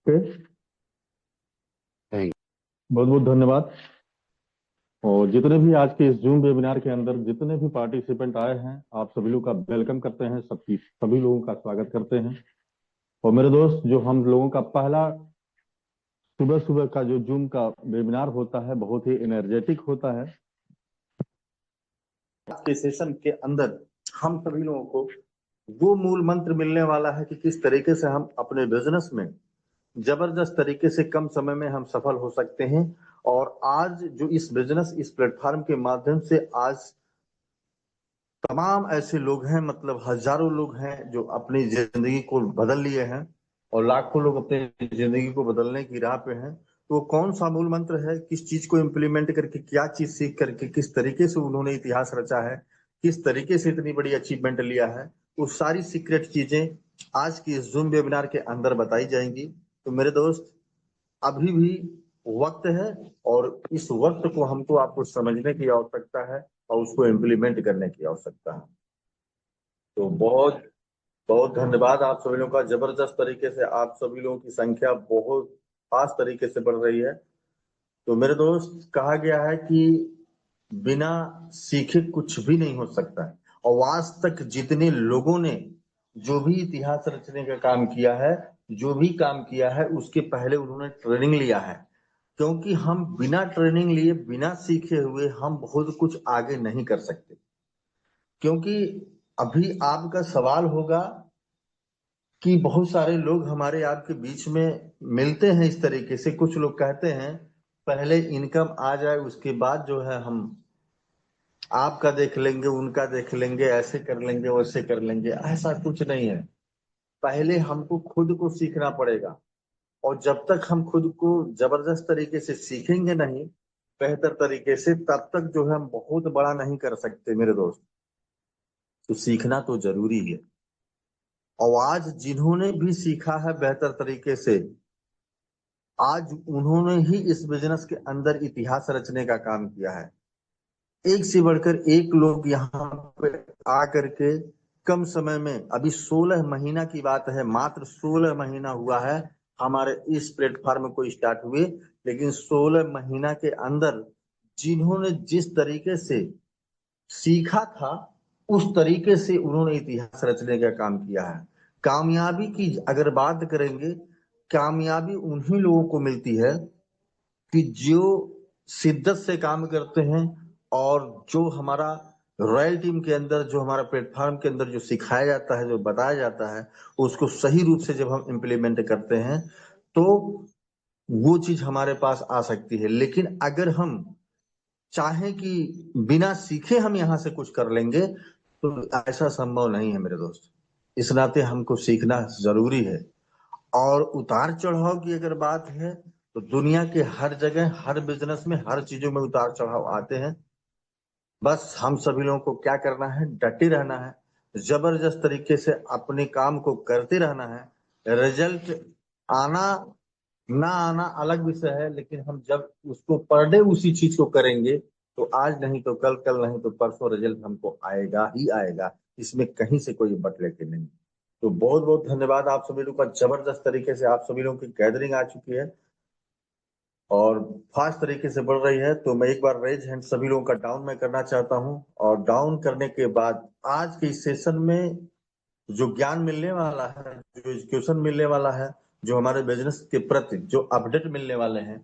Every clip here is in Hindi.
ओके। थैंक बहुत बहुत धन्यवाद। और जितने भी आज के इस जूम वेबिनार के अंदर जितने भी पार्टिसिपेंट आए हैं, आप सभी लोग का वेलकम करते हैं, सबकी सभी लोगों का स्वागत करते हैं। और मेरे दोस्त, जो हम लोगों का पहला सुबह सुबह का जो जूम का वेबिनार होता है, बहुत ही एनर्जेटिक होता है। आज के सेशन के अंदर हम सभी लोगों को वो मूल मंत्र मिलने वाला है कि किस तरीके से हम अपने बिजनेस में जबरदस्त तरीके से कम समय में हम सफल हो सकते हैं। और आज जो इस बिजनेस इस प्लेटफॉर्म के माध्यम से आज तमाम ऐसे लोग हैं, मतलब हजारों लोग हैं जो अपनी जिंदगी को बदल लिए हैं और लाखों लोग अपनी जिंदगी को बदलने की राह पे हैं। तो वो कौन सा मूल मंत्र है, किस चीज को इम्प्लीमेंट करके, क्या चीज सीख करके, किस तरीके से उन्होंने इतिहास रचा है, किस तरीके से इतनी बड़ी अचीवमेंट लिया है, वो सारी सीक्रेट चीजें आज की इस जूम वेबिनार के अंदर बताई जाएंगी। तो मेरे दोस्त, अभी भी वक्त है और इस वक्त को हमको आपको समझने की आवश्यकता है और उसको इम्प्लीमेंट करने की आवश्यकता है। तो बहुत बहुत धन्यवाद आप सभी लोगों का। जबरदस्त तरीके से आप सभी लोगों की संख्या बहुत खास तरीके से बढ़ रही है। तो मेरे दोस्त, कहा गया है कि बिना सीखे कुछ भी नहीं हो सकता है। और आज तक जितने लोगों ने जो भी इतिहास रचने का काम किया है, जो भी काम किया है, उसके पहले उन्होंने ट्रेनिंग लिया है। क्योंकि हम बिना ट्रेनिंग लिए, बिना सीखे हुए हम बहुत कुछ आगे नहीं कर सकते। क्योंकि अभी आपका सवाल होगा कि बहुत सारे लोग हमारे आपके बीच में मिलते हैं इस तरीके से। कुछ लोग कहते हैं पहले इनकम आ जाए उसके बाद जो है हम आपका देख लेंगे, उनका देख लेंगे, ऐसे कर लेंगे, वैसे कर लेंगे। ऐसा कुछ नहीं है। पहले हमको खुद को सीखना पड़ेगा। और जब तक हम खुद को जबरदस्त तरीके से सीखेंगे नहीं, बेहतर तरीके से, तब तक जो है हम बहुत बड़ा नहीं कर सकते मेरे दोस्त। तो सीखना तो जरूरी है। और आज जिन्होंने भी सीखा है बेहतर तरीके से, आज उन्होंने ही इस बिजनेस के अंदर इतिहास रचने का काम किया है। एक से बढ़कर एक लोग यहाँ पे आ करके कम समय में, अभी 16 महीना की बात है, मात्र 16 महीना हुआ है हमारे इस प्लेटफॉर्म को स्टार्ट हुए। लेकिन 16 महीना के अंदर जिन्होंने जिस तरीके से सीखा था, उस तरीके से उन्होंने इतिहास रचने का काम किया है। कामयाबी की अगर बात करेंगे, कामयाबी उन्हीं लोगों को मिलती है कि जो शिद्दत से काम करते हैं और जो हमारा रॉयल टीम के अंदर, जो हमारा प्लेटफॉर्म के अंदर जो सिखाया जाता है, जो बताया जाता है, उसको सही रूप से जब हम इम्प्लीमेंट करते हैं तो वो चीज हमारे पास आ सकती है। लेकिन अगर हम चाहें कि बिना सीखे हम यहाँ से कुछ कर लेंगे, तो ऐसा संभव नहीं है मेरे दोस्त। इस नाते हमको सीखना जरूरी है। और उतार चढ़ाव की अगर बात है, तो दुनिया के हर जगह, हर बिजनेस में, हर चीजों में उतार चढ़ाव आते हैं। बस हम सभी लोगों को क्या करना है, डटे रहना है, जबरदस्त तरीके से अपने काम को करते रहना है। रिजल्ट आना ना आना अलग विषय है, लेकिन हम जब उसको पर डे उसी चीज को करेंगे, तो आज नहीं तो कल, कल नहीं तो परसों रिजल्ट हमको आएगा ही आएगा। इसमें कहीं से कोई बटले के नहीं। तो बहुत बहुत धन्यवाद आप सभी लोग का। जबरदस्त तरीके से आप सभी लोगों की गैदरिंग आ चुकी है और फास्ट तरीके से बढ़ रही है। तो मैं एक बार रेज हैंड सभी लोगों का डाउन मैं करना चाहता हूं। और डाउन करने के बाद आज के इस सेशन में जो ज्ञान मिलने वाला है, जो एजुकेशन मिलने वाला है, जो हमारे बिजनेस के प्रति जो अपडेट मिलने वाले हैं,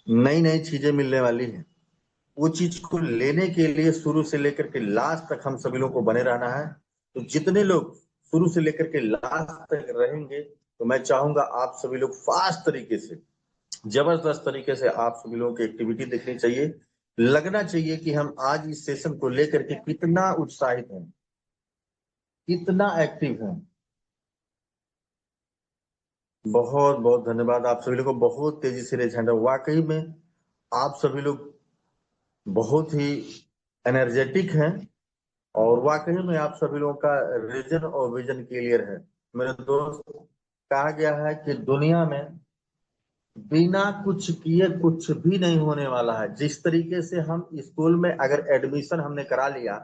नई नई चीजें मिलने वाली हैं, वो चीज को लेने के लिए शुरू से लेकर के लास्ट तक हम सभी लोगों को बने रहना है। तो जितने लोग शुरू से लेकर के लास्ट तक रहेंगे, तो मैं चाहूंगा आप सभी लोग फास्ट तरीके से, जबरदस्त तरीके से आप सभी लोगों की एक्टिविटी देखनी चाहिए। लगना चाहिए कि हम आज इस सेशन को लेकर के कितना उत्साहित हैं, कितना एक्टिव हैं। बहुत बहुत धन्यवाद आप सभी लोग को। बहुत तेजी से रेज हैंड। वाकई में आप सभी लोग बहुत ही एनर्जेटिक हैं और वाकई में आप सभी लोगों का रीजन और विजन क्लियर है। मेरे दोस्त, कहा गया है कि दुनिया में बिना कुछ किए कुछ भी नहीं होने वाला है। जिस तरीके से हम स्कूल में अगर एडमिशन हमने करा लिया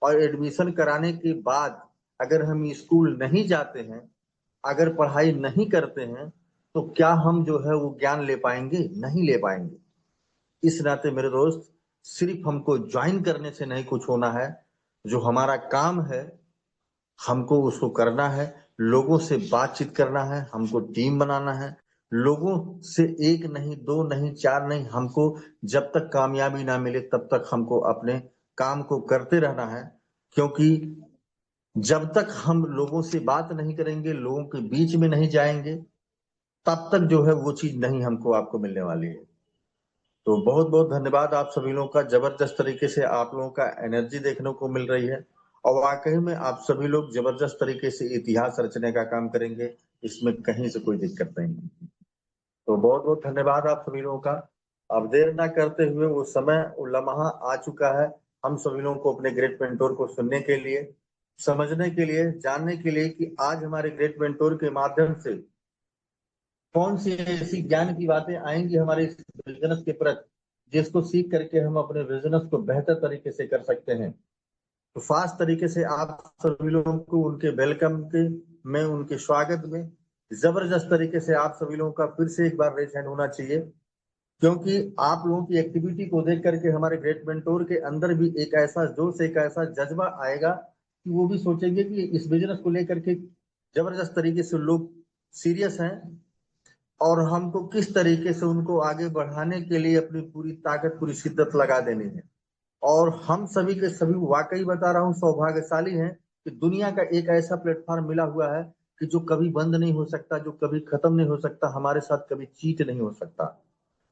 और एडमिशन कराने के बाद अगर हम स्कूल नहीं जाते हैं, अगर पढ़ाई नहीं करते हैं, तो क्या हम जो है वो ज्ञान ले पाएंगे? नहीं ले पाएंगे। इस नाते मेरे दोस्त, सिर्फ हमको ज्वाइन करने से नहीं कुछ होना है। जो हमारा काम है हमको उसको करना है, लोगों से बातचीत करना है, हमको टीम बनाना है। लोगों से एक नहीं, दो नहीं, चार नहीं, हमको जब तक कामयाबी ना मिले तब तक हमको अपने काम को करते रहना है। क्योंकि जब तक हम लोगों से बात नहीं करेंगे, लोगों के बीच में नहीं जाएंगे, तब तक जो है वो चीज नहीं हमको आपको मिलने वाली है। तो बहुत बहुत धन्यवाद आप सभी लोगों का। जबरदस्त तरीके से आप लोगों का एनर्जी देखने को मिल रही है, और वाकई में आप सभी लोग जबरदस्त तरीके से इतिहास रचने का काम करेंगे, इसमें कहीं से कोई दिक्कत नहीं है। तो बहुत बहुत धन्यवाद आप सभी लोगों का। अब देर ना करते हुए, वो समय, वो लम्हा आ चुका है हम सभी लोगों को अपने ग्रेट मेंटोर को सुनने के लिए, समझने के लिए, जानने के लिए कि आज हमारे ग्रेट मेंटोर के माध्यम से कौन सी ऐसी ज्ञान की बातें आएंगी हमारे इस बिजनेस के प्रति, जिसको सीख करके हम अपने बिजनेस को बेहतर तरीके से कर सकते हैं। तो फास्ट तरीके से आप सभी लोगों को उनके वेलकम के में, उनके स्वागत में जबरदस्त तरीके से आप सभी लोगों का फिर से एक बार रेज हैंड होना चाहिए। क्योंकि आप लोगों की एक्टिविटी को देख करके हमारे ग्रेट मेंटोर के अंदर भी एक ऐसा जोश, एक ऐसा जज्बा आएगा कि वो भी सोचेंगे कि इस बिजनेस को लेकर के जबरदस्त तरीके से लोग सीरियस हैं, और हमको किस तरीके से उनको आगे बढ़ाने के लिए अपनी पूरी ताकत, पूरी शिद्दत लगा देनी है। और हम सभी के सभी, वाकई बता रहा हूँ, सौभाग्यशाली हैं कि दुनिया का एक ऐसा प्लेटफॉर्म मिला हुआ है कि जो कभी बंद नहीं हो सकता, जो कभी खत्म नहीं हो सकता, हमारे साथ कभी चीट नहीं हो सकता।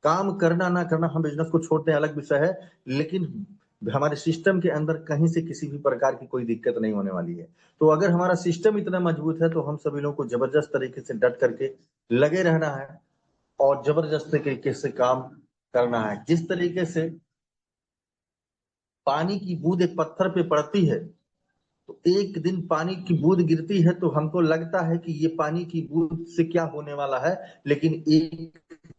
काम करना ना करना, हम बिजनेस को छोड़ते हैं अलग विषय है, लेकिन हमारे सिस्टम के अंदर कहीं से किसी भी प्रकार की कोई दिक्कत नहीं होने वाली है। तो अगर हमारा सिस्टम इतना मजबूत है तो हम सभी लोगों को जबरदस्त तरीके से डट करके लगे रहना है, और जबरदस्त तरीके से काम करना है। जिस तरीके से पानी की बूंद एक पत्थर पे पड़ती है, तो एक दिन पानी की बूंद गिरती है तो हमको लगता है कि ये पानी की बूंद से क्या होने वाला है, लेकिन एक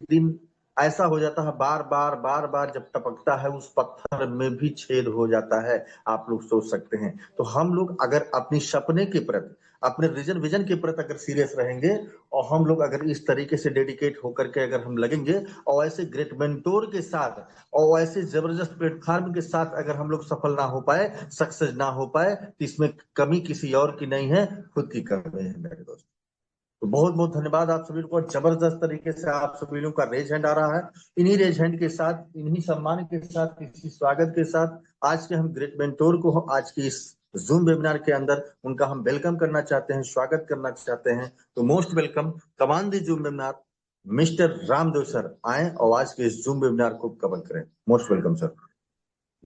दिन ऐसा हो जाता है, बार बार बार बार जब टपकता है उस पत्थर में भी छेद हो जाता है। आप लोग सोच सकते हैं। तो हम लोग अगर अपनी सपने के प्रति, अपने विजन विजन के प्रति अगर सीरियस रहेंगे, और हम लोग अगर इस तरीके से डेडिकेट होकर के अगर हम लगेंगे, और ऐसे ग्रेट मेंटोर के साथ और ऐसे जबरदस्त प्लेटफॉर्म के साथ अगर हम लोग सफल ना हो पाए, सक्सेस ना हो पाए, तो इसमें कमी किसी और की नहीं है, खुद की कमी है मेरे दोस्त। तो बहुत बहुत धन्यवाद आप सभी को। जबरदस्त तरीके से आप सभी लोगों का रेज हैंड आ रहा है। इन्हीं रेज हैंड के साथ, इन्हीं सम्मान के साथ, इसी स्वागत के साथ आज के हम ग्रेट मेंटोर को आज की इस जूम वेबिनार के अंदर उनका हम वेलकम करना चाहते हैं, स्वागत करना चाहते हैं। तो most welcome, come on the Zoom webinar, mister Ramdev sir आए और आज के इस जूम वेबिनार को कवर करें। Most welcome sir.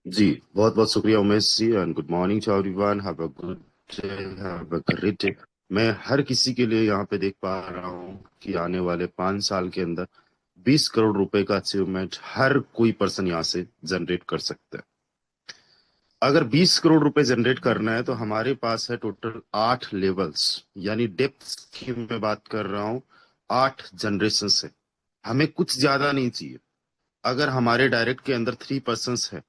जी, बहुत बहुत शुक्रिया Umesh ji, and good morning to everyone. Have a good day, have a great day. मैं हर किसी के लिए यहाँ पे देख पा रहा हूँ कि आने वाले 5 साल के अंदर 20 करोड़ रुपए का अचीवमेंट हर कोई पर्सन यहाँ से जनरेट कर सकता है। अगर 20 करोड़ रुपए जनरेट करना है तो हमारे पास है टोटल 8 लेवल्स, यानी डेप्थ की मैं बात कर रहा हूँ। 8 जनरेशन है, हमें कुछ ज्यादा नहीं चाहिए। अगर हमारे डायरेक्ट के अंदर 3 पर्सन्स है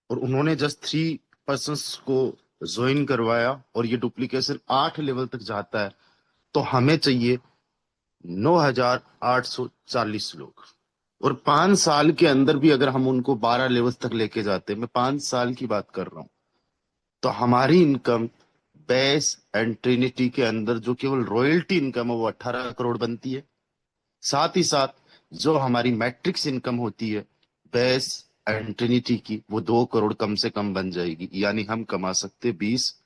और उन्होंने जस्ट 3 पर्सन्स को ज्वाइन करवाया और ये डुप्लीकेशन 8 लेवल तक जाता है, तो हमें चाहिए 9,840 लोग। और 5 साल के अंदर भी अगर हम उनको 12 लेवल तक लेके जाते हैं, मैं 5 साल की बात कर रहा हूं, तो हमारी इनकम बेस एंड ट्रिनिटी के अंदर जो केवल रॉयल्टी इनकम है वो 18 करोड़ बनती है। साथ ही साथ जो हमारी मैट्रिक्स इनकम होती है बेस एंड ट्रिनिटी की, वो 2 करोड़ कम से कम बन जाएगी, यानी हम कमा सकते 20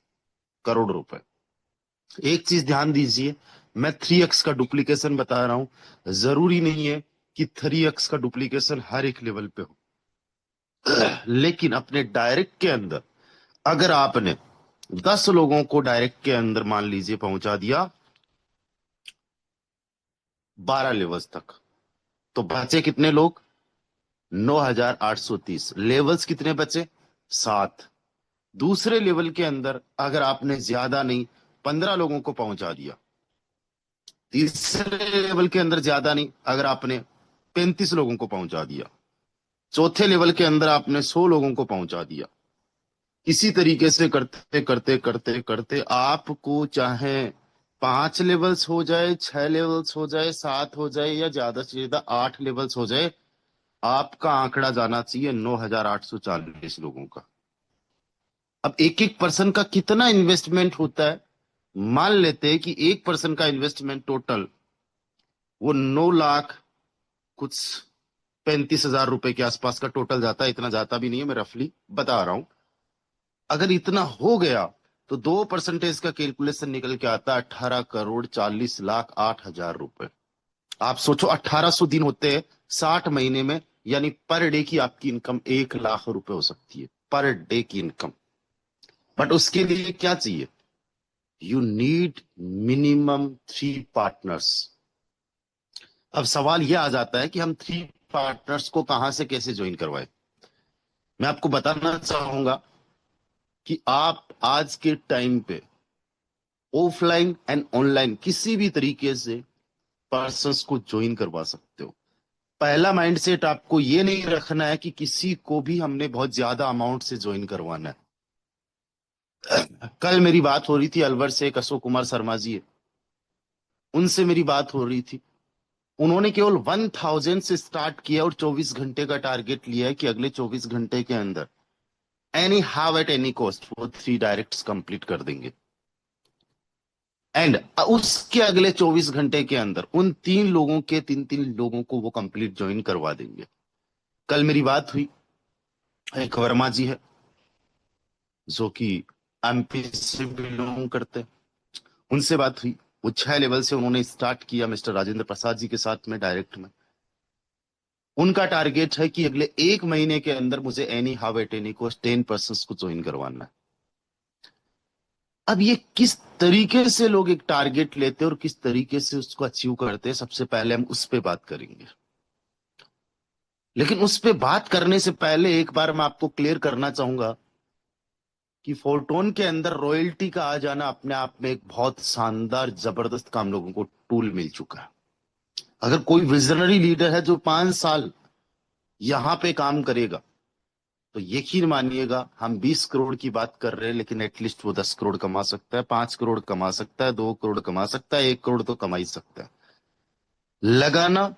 करोड़ रुपए। एक चीज ध्यान दीजिए, मैं 3x का डुप्लीकेशन बता रहा हूं, जरूरी नहीं है कि 3x का डुप्लीकेशन हर एक लेवल पे हो। लेकिन अपने डायरेक्ट के अंदर अगर आपने 10 लोगों को डायरेक्ट के अंदर मान लीजिए पहुंचा दिया 12 लेवल्स तक, तो बचे कितने लोग? 9,830। लेवल्स कितने बचे? 7। दूसरे लेवल के अंदर अगर आपने ज्यादा नहीं 15 लोगों को पहुंचा दिया, तीसरे लेवल के अंदर ज्यादा नहीं अगर आपने 35 लोगों को पहुंचा दिया, चौथे लेवल के अंदर आपने 100 लोगों को पहुंचा दिया। इसी तरीके से करते करते करते करते आपको चाहे 5 लेवल्स हो जाए, 6 लेवल्स हो जाए, 7 हो जाए, या ज्यादा से ज्यादा 8 लेवल्स हो जाए, आपका आंकड़ा जाना चाहिए 9,840 लोगों का। अब एक एक पर्सन का कितना इन्वेस्टमेंट होता है? मान लेते हैं कि एक पर्सन का इन्वेस्टमेंट टोटल वो 9 लाख कुछ 35,000 रुपए के आसपास का टोटल जाता है। इतना जाता भी नहीं है, मैं रफली बता रहा हूं। अगर इतना हो गया तो 2% का कैलकुलेशन निकल के आता है 18,40,08,000 रुपए। आप सोचो 1800 दिन होते हैं 60 महीने में, यानी पर डे की आपकी इनकम 1 लाख रुपए हो सकती है, पर डे की इनकम। बट उसके लिए क्या चाहिए? You need minimum 3 partners. अब सवाल यह आ जाता है कि हम 3 पार्टनर्स को कहां से कैसे ज्वाइन करवाएं। मैं आपको बताना चाहूंगा कि आप आज के टाइम पे ऑफलाइन एंड ऑनलाइन किसी भी तरीके से पर्सन्स को ज्वाइन करवा सकते हो। पहला माइंडसेट आपको ये नहीं रखना है कि किसी को भी हमने बहुत ज्यादा अमाउंट से ज्वाइन करवाना है। कल मेरी बात हो रही थी अलवर से, एक अशोक कुमार शर्मा जी है, उनसे मेरी बात हो रही थी। उन्होंने केवल 1000 से स्टार्ट किया और 24 घंटे का टारगेट लिया है कि अगले 24 घंटे के अंदर any how at any cost वो 3 डायरेक्ट्स कंप्लीट कर देंगे। एंड उसके अगले 24 घंटे के अंदर उन 3 लोगों के 3 लोगों को वो कंप्लीट ज्वाइन करवा देंगे। कल मेरी बात हुई, एक वर्मा जी है जो कि एमपी से बिलोंग करते हैं, उनसे बात हुई। वो 6 लेवल से उन्होंने स्टार्ट किया मिस्टर राजेंद्र प्रसाद जी के साथ में डायरेक्ट में। उनका टारगेट है कि अगले 1 महीने के अंदर मुझे एनी हाउ एट एनी को 10 पर्सन को ज्वाइन करवाना है। अब ये किस तरीके से लोग एक टारगेट लेते हैं और किस तरीके से उसको अचीव करते हैं, सबसे पहले हम उस पर बात करेंगे। लेकिन उस पर बात करने से पहले एक बार मैं आपको क्लियर करना चाहूंगा कि फोरटोन के अंदर रॉयल्टी का आ जाना अपने आप में एक बहुत शानदार जबरदस्त काम लोगों को टूल मिल चुका है। अगर कोई विजनरी लीडर है जो 5 साल यहां पे काम करेगा, तो यकीन मानिएगा हम 20 करोड़ की बात कर रहे हैं, लेकिन एटलीस्ट वो 10 करोड़ कमा सकता है, 5 करोड़ कमा सकता है, 2 करोड़ कमा सकता है, 1 करोड़ तो कमा ही सकता है। लगाना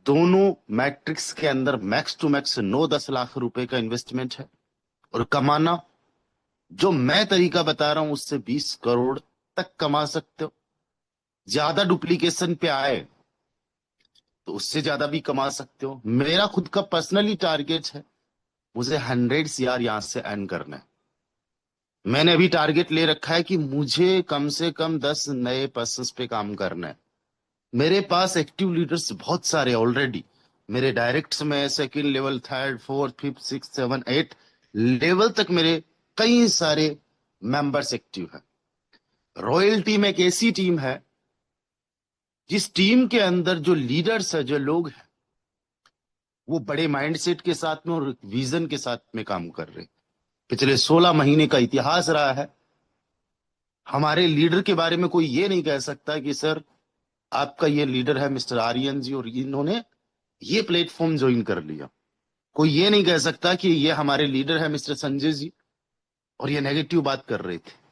दोनों मैट्रिक्स के अंदर मैक्स टू मैक्स 9-10 लाख रुपए का इन्वेस्टमेंट है, और कमाना जो मैं तरीका बता रहा हूं उससे 20 करोड़ तक कमा सकते हो। ज्यादा डुप्लीकेशन पे आए तो उससे ज्यादा भी कमा सकते हो। मेरा खुद का पर्सनली टारगेट है, मुझे 100 CR यहां से अर्न करना है। मैंने अभी टारगेट ले रखा है कि मुझे कम से कम 10 नए पर्सन पे काम करना है। मेरे पास एक्टिव लीडर्स बहुत सारे ऑलरेडी, मेरे डायरेक्ट्स में second level, third, fourth, fifth, six, seven, 8 level तक मेरे कई सारे मेंबर्स एक्टिव हैं। रॉयल्टी में एक ऐसी टीम है जिस टीम के अंदर जो लीडर्स है, जो लोग हैं, वो बड़े माइंडसेट के साथ में और विजन के साथ में काम कर रहे हैं। पिछले 16 महीने का इतिहास रहा है। हमारे लीडर के बारे में कोई ये नहीं कह सकता कि सर आपका ये लीडर है मिस्टर आर्यन जी और इन्होंने ये प्लेटफॉर्म ज्वाइन कर लिया। कोई ये नहीं कह सकता कि ये हमारे लीडर है मिस्टर संजय जी और ये नेगेटिव बात कर रहे थे।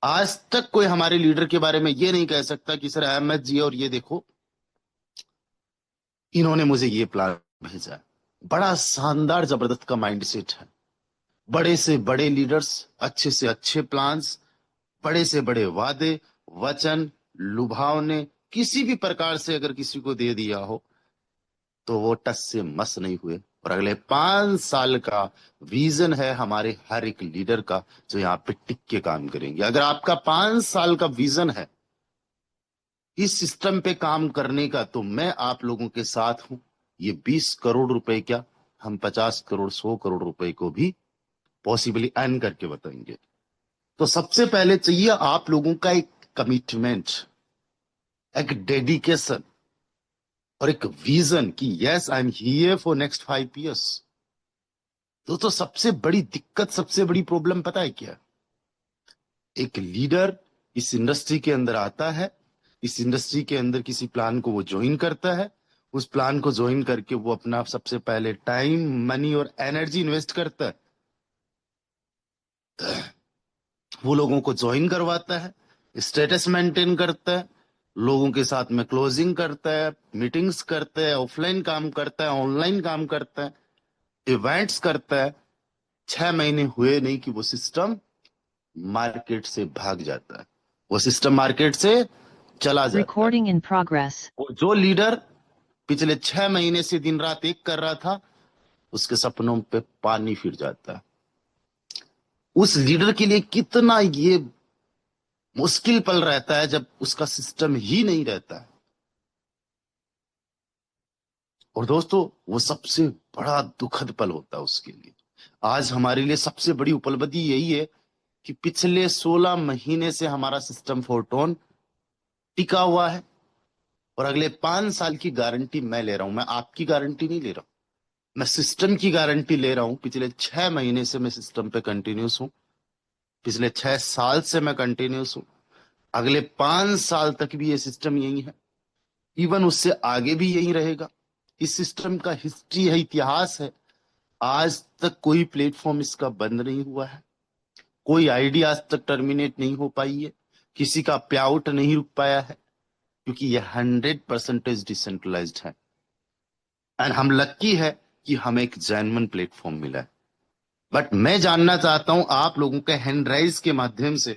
आज तक कोई हमारे लीडर के बारे में ये नहीं कह सकता कि सर अहमद जी और ये देखो इन्होंने मुझे ये प्लान भेजा है। बड़ा शानदार जबरदस्त का माइंडसेट है। बड़े से बड़े लीडर्स, अच्छे से अच्छे प्लान्स, बड़े से बड़े वादे, वचन लुभावने किसी भी प्रकार से अगर किसी को दे दिया हो तो वो टस से मस नहीं हुए। और अगले 5 साल का विजन है हमारे हर एक लीडर का, जो यहाँ पे टिक के काम करेंगे। अगर आपका 5 साल का विजन है इस सिस्टम पे काम करने का, तो मैं आप लोगों के साथ हूं। ये 20 करोड़ रुपए क्या, हम 50 करोड़ 100 करोड़ रुपए को भी पॉसिबली अर्न करके बताएंगे। तो सबसे पहले चाहिए आप लोगों का एक कमिटमेंट, एक डेडिकेशन और एक विजन कि yes I am here for next 5 years। दोस्तों सबसे बड़ी दिक्कत, सबसे बड़ी प्रॉब्लम पता है क्या? एक लीडर इस इंडस्ट्री के अंदर आता है, इस इंडस्ट्री के अंदर किसी प्लान को वो ज्वाइन करता है, उस प्लान को ज्वाइन करके वो अपना सबसे पहले टाइम, मनी और एनर्जी इन्वेस्ट करता है। वो लोगों को ज्वाइन करवाता है, स्टेटस मेंटेन करता है, लोगों के साथ में क्लोजिंग करता है, मीटिंग्स करता है, ऑफलाइन काम करता है, ऑनलाइन काम करता है, इवेंट्स करता है। 6 महीने हुए नहीं कि वो सिस्टम मार्केट से भाग जाता है, वो सिस्टम मार्केट से चला जाता है। Recording in progress. वो जो लीडर पिछले 6 महीने से दिन रात एक कर रहा था, उसके सपनों पे पानी फिर जाता है। उस लीडर के लिए कितना ये मुश्किल पल रहता है जब उसका सिस्टम ही नहीं रहता है। और दोस्तों, वो सबसे बड़ा दुखद पल होता है उसके लिए। आज हमारे लिए सबसे बड़ी उपलब्धि यही है कि पिछले 16 महीने से हमारा सिस्टम फोरटोन टिका हुआ है, और अगले 5 साल की गारंटी मैं ले रहा हूं। मैं आपकी गारंटी नहीं ले रहा हूं, मैं सिस्टम की गारंटी ले रहा हूं। पिछले 6 महीने से मैं सिस्टम पे कंटिन्यूस हूं, पिछले 6 साल से मैं कंटिन्यूस हूं। अगले 5 साल तक भी ये सिस्टम यही है, इवन उससे आगे भी यही रहेगा। इस सिस्टम का हिस्ट्री है, इतिहास है। आज तक कोई प्लेटफॉर्म इसका बंद नहीं हुआ है, कोई आईडी आज तक टर्मिनेट नहीं हो पाई है, किसी का पे आउट नहीं रुक पाया है, क्योंकि ये 100% डिसेंट्रलाइज्ड है। एंड हम लक्की है कि हमें एक जेन्युइन प्लेटफॉर्म मिला है। बट मैं जानना चाहता हूं आप लोगों के हैंड राइज के माध्यम से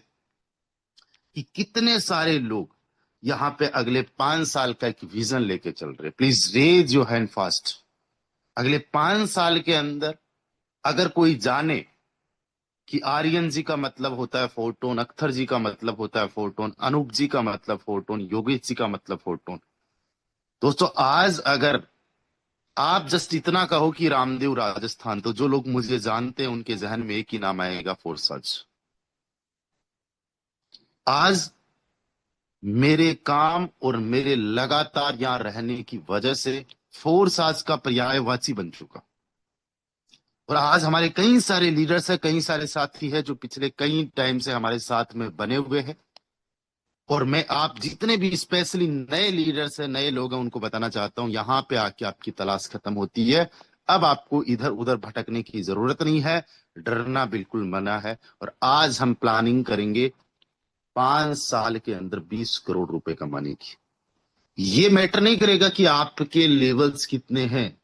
कि कितने सारे लोग यहां पे अगले 5 साल का एक विजन लेके चल रहे। Please raise your hand fast. अगले 5 साल के अंदर अगर कोई जाने कि आर्यन जी का मतलब होता है फोरटोन, अख्तर जी का मतलब होता है फोरटोन, अनूप जी का मतलब फोरटोन, योगेश जी का मतलब फोरटोन। दोस्तों, आज अगर आप जस्ट इतना कहो कि रामदेव राजस्थान, तो जो लोग मुझे जानते हैं उनके जहन में एक ही नाम आएगा, फोर्सज। आज मेरे काम और मेरे लगातार यहां रहने की वजह से फोर्स आज का पर्यायवाची बन चुका। और आज हमारे कई सारे लीडर्स हैं, कई सारे साथी हैं जो पिछले कई टाइम से हमारे साथ में बने हुए हैं। और मैं आप जितने भी स्पेशली नए लीडर्स हैं, नए लोग हैं, उनको बताना चाहता हूं, यहां पे आके आपकी तलाश खत्म होती है। अब आपको इधर उधर भटकने की जरूरत नहीं है, डरना बिल्कुल मना है। और आज हम प्लानिंग करेंगे 5 साल के अंदर 20 करोड़ रुपए कमाने की। ये मैटर नहीं करेगा कि आपके लेवल्स कितने हैं,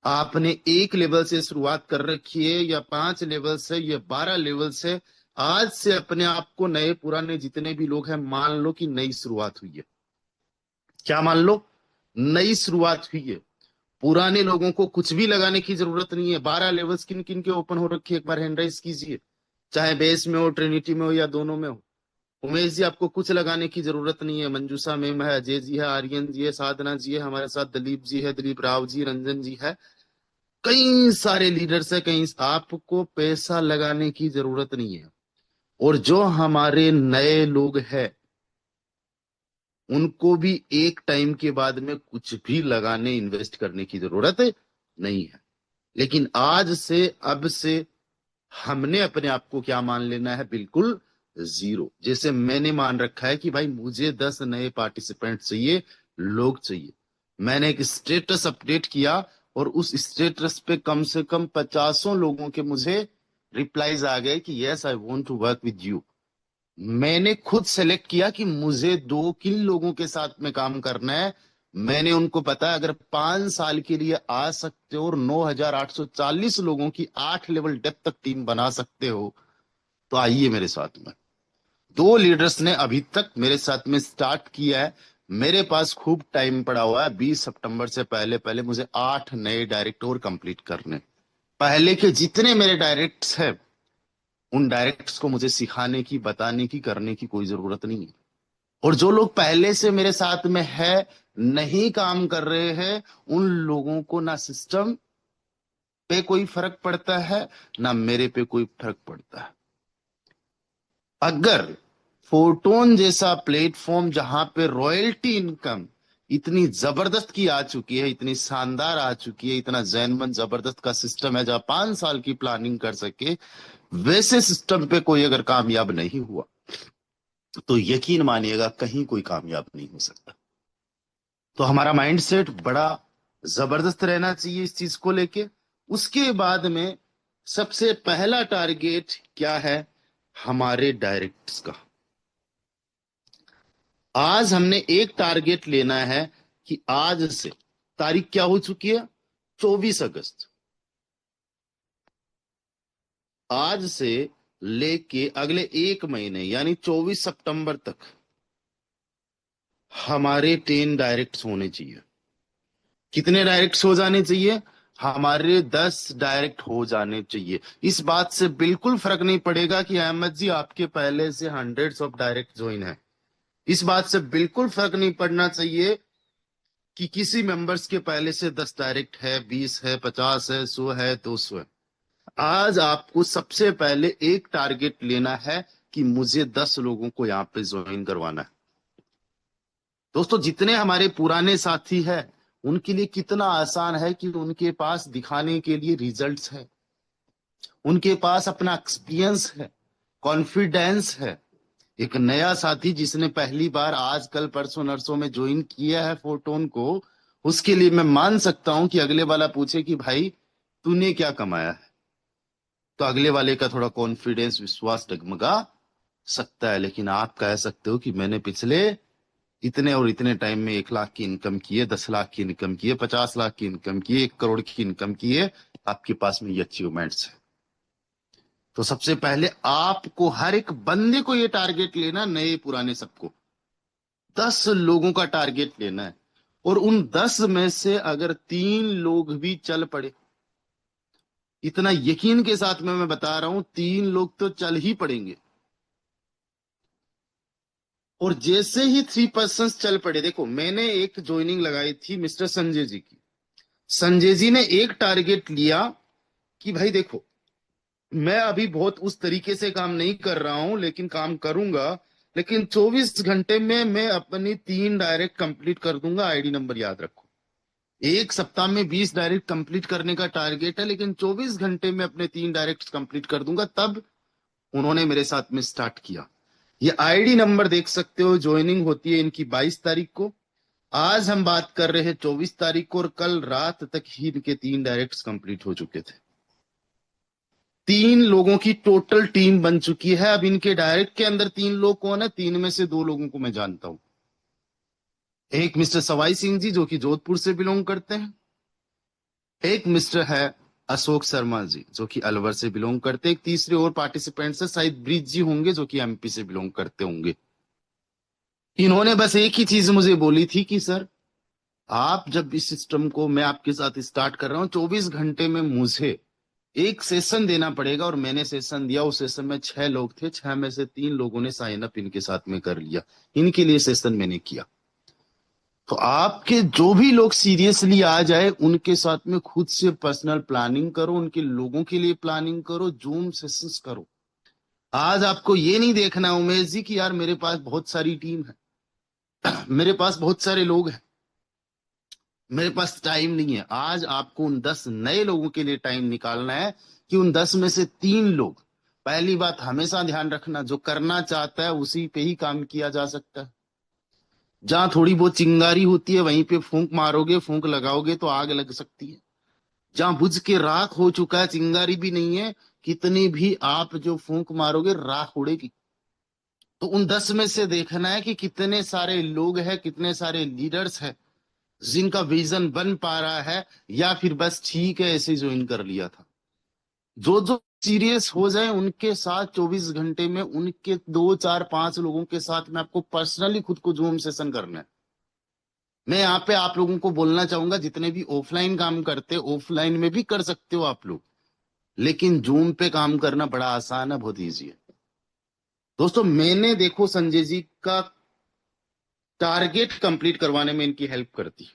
आपने एक लेवल से शुरुआत कर रखी है या 5 लेवल से या 12 लेवल से। आज से अपने आप को, नए पुराने जितने भी लोग हैं, मान लो कि नई शुरुआत हुई है। क्या मान लो? नई शुरुआत हुई है। पुराने लोगों को कुछ भी लगाने की जरूरत नहीं है। 12 लेवल्स किन किन के ओपन हो रखे, एक बार हैंड राइज कीजिए, चाहे बेस में हो, ट्रिनिटी में हो या दोनों में हो। उमेश जी, आपको कुछ लगाने की जरूरत नहीं है। मंजूषा मैम है, अजय जी है, आर्यन जी है, साधना जी है, हमारे साथ दिलीप जी है, दिलीप राव जी, रंजन जी है, कई सारे लीडर्स है। कहीं आपको पैसा लगाने की जरूरत नहीं है। और जो हमारे नए लोग हैं, उनको भी एक टाइम के बाद में कुछ भी लगाने, इन्वेस्ट करने की जरूरत नहीं है। लेकिन आज से, अब से हमने अपने आप को क्या मान लेना है? बिल्कुल जीरो। जैसे मैंने मान रखा है कि भाई मुझे 10 नए पार्टिसिपेंट चाहिए, लोग चाहिए। मैंने एक स्टेटस अपडेट किया और उस स्टेटस पे कम से कम 50 लोगों के मुझे रिप्लाईज आ गए कि yes, I want to work with you. मैंने खुद सेलेक्ट किया कि मुझे दो किन लोगों के साथ में काम करना है। मैंने उनको पता है, अगर 5 साल के लिए आ सकते हो और 9,840 लोगों की 8 लेवल डेप्थ तक टीम बना सकते हो, तो आइए मेरे साथ में। 2 लीडर्स ने अभी तक मेरे साथ में स्टार्ट किया है। मेरे पास खूब टाइम पड़ा हुआ है। 20 सितंबर से पहले पहले मुझे 8 नए डायरेक्ट और कंप्लीट करने। पहले के जितने मेरे डायरेक्ट्स हैं, उन डायरेक्ट्स को मुझे सिखाने की, बताने की, करने की कोई जरूरत नहीं है। और जो लोग पहले से मेरे साथ में है, नहीं काम कर रहे हैं, उन लोगों को ना सिस्टम पे कोई फर्क पड़ता है, ना मेरे पे कोई फर्क पड़ता है। अगर फोरटोन जैसा प्लेटफॉर्म जहां पे रॉयल्टी इनकम इतनी जबरदस्त की आ चुकी है, इतनी शानदार आ चुकी है, इतना जैनमन जबरदस्त का सिस्टम है जहां 5 साल की प्लानिंग कर सके, वैसे सिस्टम पे कोई अगर कामयाब नहीं हुआ, तो यकीन मानिएगा कहीं कोई कामयाब नहीं हो सकता। तो हमारा माइंडसेट बड़ा जबरदस्त रहना चाहिए इस चीज को लेके। उसके बाद में सबसे पहला टारगेट क्या है? हमारे डायरेक्ट्स का। आज हमने एक टारगेट लेना है कि आज से, तारीख क्या हो चुकी है, 24 अगस्त, आज से लेके अगले एक महीने यानी 24 सितंबर तक हमारे 10 डायरेक्ट्स होने चाहिए। कितने डायरेक्ट्स हो जाने चाहिए? हमारे 10 डायरेक्ट हो जाने चाहिए। इस बात से बिल्कुल फर्क नहीं पड़ेगा कि अहमद जी आपके पहले से हंड्रेड्स ऑफ डायरेक्ट ज्वाइन है। इस बात से बिल्कुल फर्क नहीं पड़ना चाहिए कि किसी मेंबर्स के पहले से 10 डायरेक्ट है, 20 है, 50 है, 100 है, 200 है। आज आपको सबसे पहले एक टारगेट लेना है कि मुझे 10 लोगों को यहां पे ज्वाइन करवाना है। दोस्तों, जितने हमारे पुराने साथी हैं उनके लिए कितना आसान है कि उनके पास दिखाने के लिए रिजल्ट्स है, उनके पास अपना एक्सपीरियंस है, कॉन्फिडेंस है। एक नया साथी जिसने पहली बार आज कल परसों नरसों में ज्वाइन किया है फोटोन को, उसके लिए मैं मान सकता हूं कि अगले वाला पूछे कि भाई तूने क्या कमाया है, तो अगले वाले का थोड़ा कॉन्फिडेंस, विश्वास डगमगा सकता है। लेकिन आप कह सकते हो कि मैंने पिछले इतने और इतने टाइम में 1 लाख की इनकम की है, 10 लाख की इनकम की है, 50 लाख की इनकम की है, 1 करोड़ की इनकम की है। आपके पास में ये अचीवमेंट्स है। तो सबसे पहले आपको हर एक बंदे को ये टारगेट लेना, नए पुराने सबको 10 लोगों का टारगेट लेना है। और उन 10 में से अगर 3 लोग भी चल पड़े, इतना यकीन के साथ में मैं बता रहा हूं, 3 लोग तो चल ही पड़ेंगे। और जैसे ही 3 पर्सन चल पड़े, देखो मैंने एक ज्वाइनिंग लगाई थी मिस्टर संजय जी की। संजय जी ने एक टारगेट लिया कि भाई देखो, मैं अभी बहुत उस तरीके से काम नहीं कर रहा हूं लेकिन काम करूंगा, लेकिन 24 घंटे में मैं अपनी 3 डायरेक्ट कंप्लीट कर दूंगा। आईडी नंबर याद रखो, एक सप्ताह में 20 डायरेक्ट कंप्लीट करने का टारगेट है, लेकिन 24 घंटे में अपने 3 डायरेक्ट कंप्लीट कर दूंगा। तब उन्होंने मेरे साथ में स्टार्ट किया। ये आईडी नंबर देख सकते हो, ज्वाइनिंग होती है इनकी 22 तारीख को। आज हम बात कर रहे हैं 24 तारीख को, और कल रात तक ही इनके 3 डायरेक्ट्स कंप्लीट हो चुके थे। 3 लोगों की टोटल टीम बन चुकी है। अब इनके डायरेक्ट के अंदर 3 लोग कौन है? 3 में से 2 लोगों को मैं जानता हूं। एक मिस्टर सवाई सिंह जी जो कि जोधपुर से बिलोंग करते हैं, एक मिस्टर है अशोक शर्मा जी जो कि अलवर से बिलोंग करते हैं, एक तीसरे और पार्टिसिपेंट से शायद ब्रिज जी होंगे जो कि एमपी से बिलोंग करते होंगे। इन्होंने बस एक ही चीज मुझे बोली थी कि सर, आप जब इस सिस्टम को मैं आपके साथ स्टार्ट कर रहा हूं, 24 घंटे में मुझे एक सेशन देना पड़ेगा। और मैंने सेशन दिया। उस सेशन में 6 लोग थे, 6 में से 3 लोगों ने साइन अप इनके साथ में कर लिया। इनके लिए सेशन मैंने किया। तो आपके जो भी लोग सीरियसली आ जाए उनके साथ में खुद से पर्सनल प्लानिंग करो, उनके लोगों के लिए प्लानिंग करो, जूम सेशंस करो। आज आपको ये नहीं देखना उमेश जी कि यार मेरे पास बहुत सारी टीम है, मेरे पास बहुत सारे लोग हैं, मेरे पास टाइम नहीं है। आज आपको उन 10 नए लोगों के लिए टाइम निकालना है कि उन 10 में से 3 लोग, पहली बात हमेशा ध्यान रखना, जो करना चाहता है उसी पे ही काम किया जा सकता है। जहां थोड़ी बहुत चिंगारी होती है वहीं पे फूंक मारोगे, फूंक लगाओगे तो आग लग सकती है। जहां बुझ के राख हो चुका है, चिंगारी भी नहीं है, कितनी भी आप जो फूंक मारोगे राख उड़ेगी। तो उन 10 में से देखना है कि कितने सारे लोग हैं, कितने सारे लीडर्स हैं जिनका विजन बन पा रहा है, या फिर बस ठीक है ऐसे ज्वाइन कर लिया था। जो जो सीरियस हो जाए उनके साथ 24 घंटे में उनके 2 4 5 लोगों के साथ में आपको पर्सनली खुद को जूम सेशन करना है। मैं यहाँ पे आप लोगों को बोलना चाहूंगा, जितने भी ऑफलाइन काम करते ऑफलाइन में भी कर सकते हो आप लोग, लेकिन जूम पे काम करना बड़ा आसान है, बहुत ईजी है। दोस्तों, मैंने देखो संजय जी का टारगेट कंप्लीट करवाने में इनकी हेल्प करती।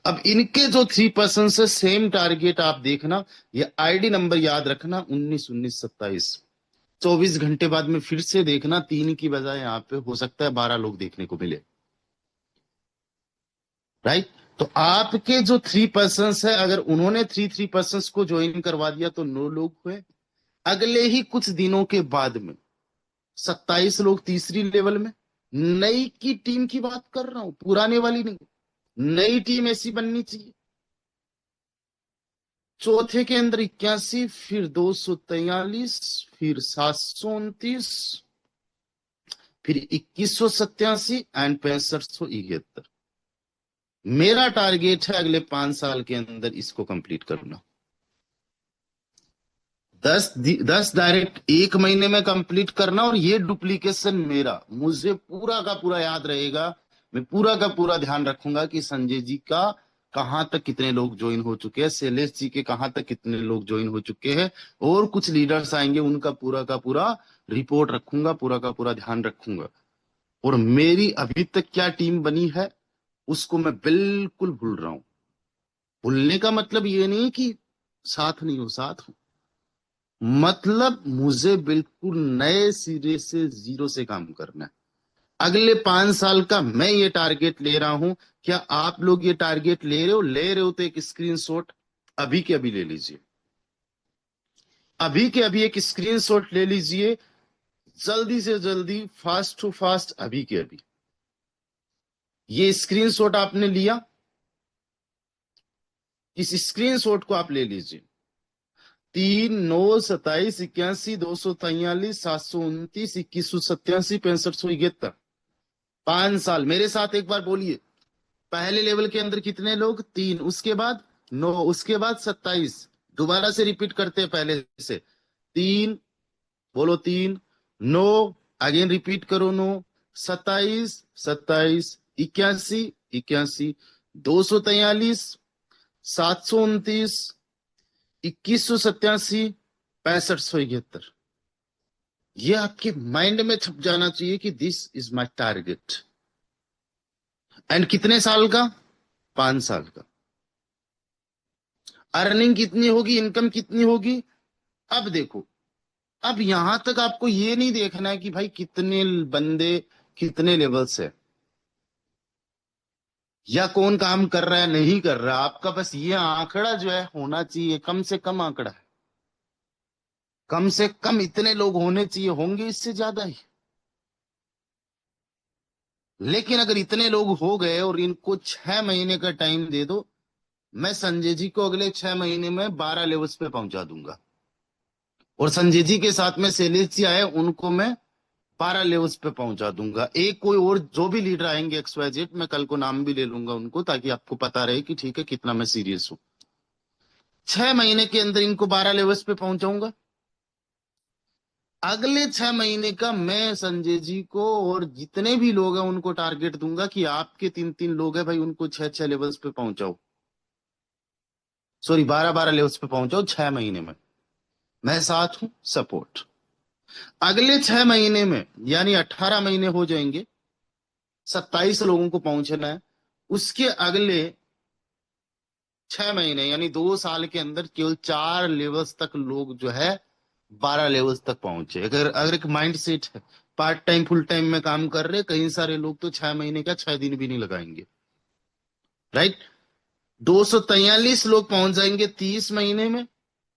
अब इनके जो 3 पर्सन से सेम टारगेट आप देखना, ये आईडी नंबर याद रखना, 19 19 27। 24 घंटे बाद में फिर से देखना, 3 की बजाय यहाँ पे हो सकता है 12 लोग देखने को मिले। राइट? तो आपके जो 3 पर्सन है, अगर उन्होंने 3 पर्सन को ज्वाइन करवा दिया तो 9 लोग हुए। अगले ही कुछ दिनों के बाद में 27 लोग तीसरी लेवल में। नई की टीम की बात कर रहा हूं, पुराने वाली नहीं। नई टीम ऐसी बननी चाहिए। चौथे के अंदर 81, फिर 243, फिर 729, फिर 2187 एंड 6571। मेरा टारगेट है अगले 5 साल के अंदर इसको कंप्लीट करना। 10 डायरेक्ट 1 महीने में कंप्लीट करना, और ये डुप्लीकेशन मेरा, मुझे पूरा का पूरा याद रहेगा। मैं पूरा का पूरा ध्यान रखूंगा कि संजय जी का कहां तक कितने लोग ज्वाइन हो चुके हैं, शैलेश जी के कहां तक कितने लोग ज्वाइन हो चुके हैं, और कुछ लीडर्स आएंगे उनका पूरा का पूरा रिपोर्ट रखूंगा, पूरा का पूरा ध्यान रखूंगा। और मेरी अभी तक क्या टीम बनी है उसको मैं बिल्कुल भूल रहा हूं। भूलने का मतलब ये नहीं कि साथ नहीं हो, साथ हूं। मतलब मुझे बिल्कुल नए सिरे से, जीरो से काम करना है। अगले 5 साल का मैं ये टारगेट ले रहा हूं। क्या आप लोग ये टारगेट ले रहे हो? ले रहे हो तो एक स्क्रीनशॉट अभी के अभी ले लीजिए, अभी के अभी एक स्क्रीनशॉट ले लीजिए, जल्दी से जल्दी, फास्ट टू फास्ट, अभी के अभी। ये स्क्रीनशॉट आपने लिया, इस स्क्रीनशॉट को आप ले लीजिए। 3, 9, 27, 81, 243, 729, 2187, 6571। 5 साल मेरे साथ एक बार बोलिए। पहले लेवल के अंदर कितने लोग? 3, उसके बाद 9, उसके बाद 27। दोबारा से रिपीट करते हैं पहले से। 3, बोलो 3, 9, अगेन रिपीट करो 9, 27, 27, 81, 81, 243, 729, 2187, 6571। ये आपके माइंड में छप जाना चाहिए कि this is my target. And कितने साल का? 5 साल का। अर्निंग कितनी होगी, इनकम कितनी होगी? अब देखो, अब यहां तक आपको ये नहीं देखना है कि भाई कितने बंदे कितने लेवल से, या कौन काम कर रहा है नहीं कर रहा। आपका बस ये आंकड़ा जो है होना चाहिए, कम से कम आंकड़ा है, कम से कम इतने लोग होने चाहिए, होंगे इससे ज्यादा ही। लेकिन अगर इतने लोग हो गए और इनको 6 महीने का टाइम दे दो, मैं संजय जी को अगले 6 महीने में 12 लेवल्स पे पहुंचा दूंगा। और संजय जी के साथ में शैलेश जी आए, उनको मैं 12 लेवल्स पे पहुंचा दूंगा। एक कोई और जो भी लीडर आएंगे XYZ, मैं कल को नाम भी ले लूंगा उनको, ताकि आपको पता रहे कि ठीक है कितना मैं सीरियस हूं। 6 महीने के अंदर इनको 12 लेवल्स पे पहुंचाऊंगा। अगले 6 महीने का मैं संजय जी को और जितने भी लोग हैं उनको टारगेट दूंगा कि आपके 3-3 लोग हैं भाई, उनको 6-6 लेवल्स पे पहुंचाओ, सॉरी 12-12 लेवल्स पे पहुंचाओ 6 महीने में। मैं साथ हूं, सपोर्ट। अगले 6 महीने में यानी 18 महीने हो जाएंगे, 27 लोगों को पहुंचना है। उसके अगले 6 महीने यानी 2 साल के अंदर केवल 4 लेवल्स तक लोग जो है 12 लेवल्स तक पहुंचे। अगर अगर एक माइंड सेट है, पार्ट टाइम फुल टाइम में काम कर रहे कई सारे लोग, तो 6 महीने का 6 दिन भी नहीं लगाएंगे, राइट। 243 लोग पहुंच जाएंगे 30 महीने में,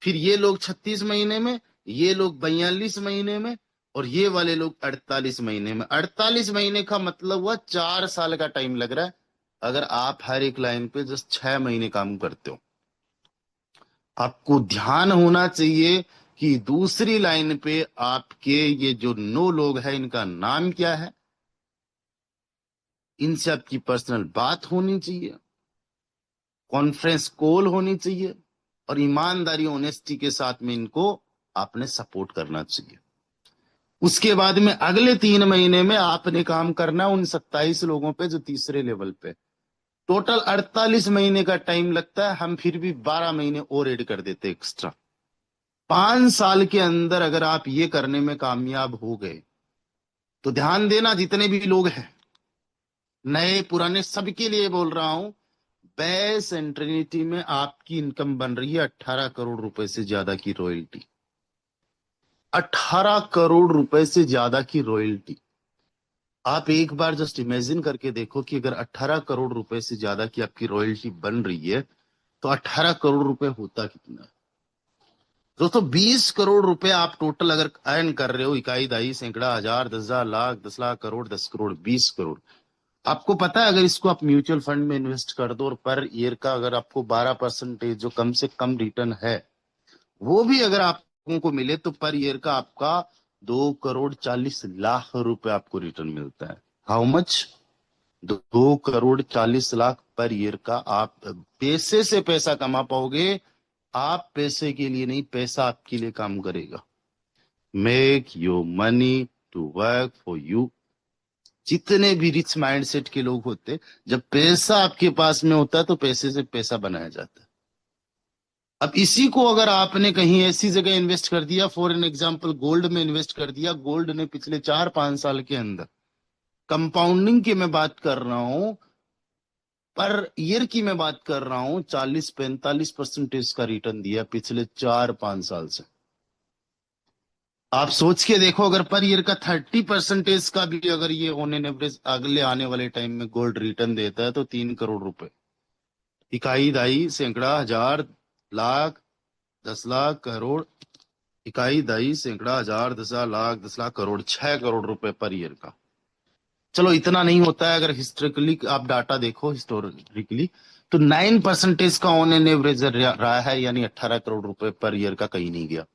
फिर ये लोग 36 महीने में, ये लोग 42 महीने में, और ये वाले लोग 48 महीने में। 48 महीने का मतलब हुआ 4 साल का टाइम लग रहा है, अगर आप हर एक लाइन पे जस्ट 6 महीने काम करते हो। आपको ध्यान होना चाहिए कि दूसरी लाइन पे आपके ये जो 9 लोग हैं, इनका नाम क्या है, इनसे आपकी पर्सनल बात होनी चाहिए, कॉन्फ्रेंस कॉल होनी चाहिए, और ईमानदारी ऑनेस्टी के साथ में इनको आपने सपोर्ट करना चाहिए। उसके बाद में अगले 3 महीने में आपने काम करना उन 27 लोगों पे जो तीसरे लेवल पे। टोटल 48 महीने का टाइम लगता है, हम फिर भी 12 महीने और ऐड कर देते एक्स्ट्रा। 5 साल के अंदर अगर आप ये करने में कामयाब हो गए, तो ध्यान देना जितने भी लोग हैं, नए पुराने, सबके लिए बोल रहा हूं, बेस एंड ट्रिनिटी में आपकी इनकम बन रही है 18 करोड़ रुपए से ज्यादा की रॉयल्टी। 18 करोड़ रुपए से ज्यादा की रॉयल्टी। आप एक बार जस्ट इमेजिन करके देखो कि अगर 18 करोड़ रुपए से ज्यादा की आपकी रॉयल्टी बन रही है, तो 18 करोड़ रुपए होता कितना है दोस्तों? 20 करोड़ रुपए आप टोटल अगर अर्न कर रहे हो, इकाई, दाई, सैकड़ा, हजार, 10,000, लाख, 10 लाख, करोड़, 10 करोड़, 20 करोड़। आपको पता है अगर इसको आप म्यूचुअल फंड में इन्वेस्ट कर दो, और पर ईयर का अगर आपको 12% जो कम से कम रिटर्न है, वो भी अगर आपको मिले, तो पर ईयर का आपका 2,40,00,000 आपको रिटर्न मिलता है। How much? 2,40,00,000 पर ईयर का आप पैसे से पैसा कमा पाओगे। आप पैसे के लिए नहीं, पैसा आपके लिए काम करेगा। Make your money to work for you. जितने भी रिच माइंडसेट के लोग होते, जब पैसा आपके पास में होता है तो पैसे से पैसा बनाया जाता है। अब इसी को अगर आपने कहीं ऐसी जगह इन्वेस्ट कर दिया, फॉर एन एग्जांपल गोल्ड में इन्वेस्ट कर दिया, गोल्ड ने पिछले 4-5 साल के अंदर, कंपाउंडिंग की मैं बात कर रहा हूं, पर ईयर की मैं बात कर रहा हूं, 40-45% का रिटर्न दिया पिछले 4-5 साल से। आप सोच के देखो, अगर पर ईयर का 30% का भी अगर ये ऑन एन एवरेज अगले आने वाले टाइम में गोल्ड रिटर्न देता है तो 3 करोड़ रुपए। इकाई, दाई, सैकड़ा, हजार, लाख, 10 लाख, करोड़। इकाई, दाई, सैकड़ा, हजार, 10 लाख, 10 लाख, करोड़, 6 करोड़ रुपए पर ईयर का। चलो इतना नहीं होता है, अगर हिस्टोरिकली आप डाटा देखो, हिस्टोरिकली तो 9% का ऑन एन एवरेज रहा है, यानी 18 करोड़ रुपए पर ईयर का कहीं नहीं गया।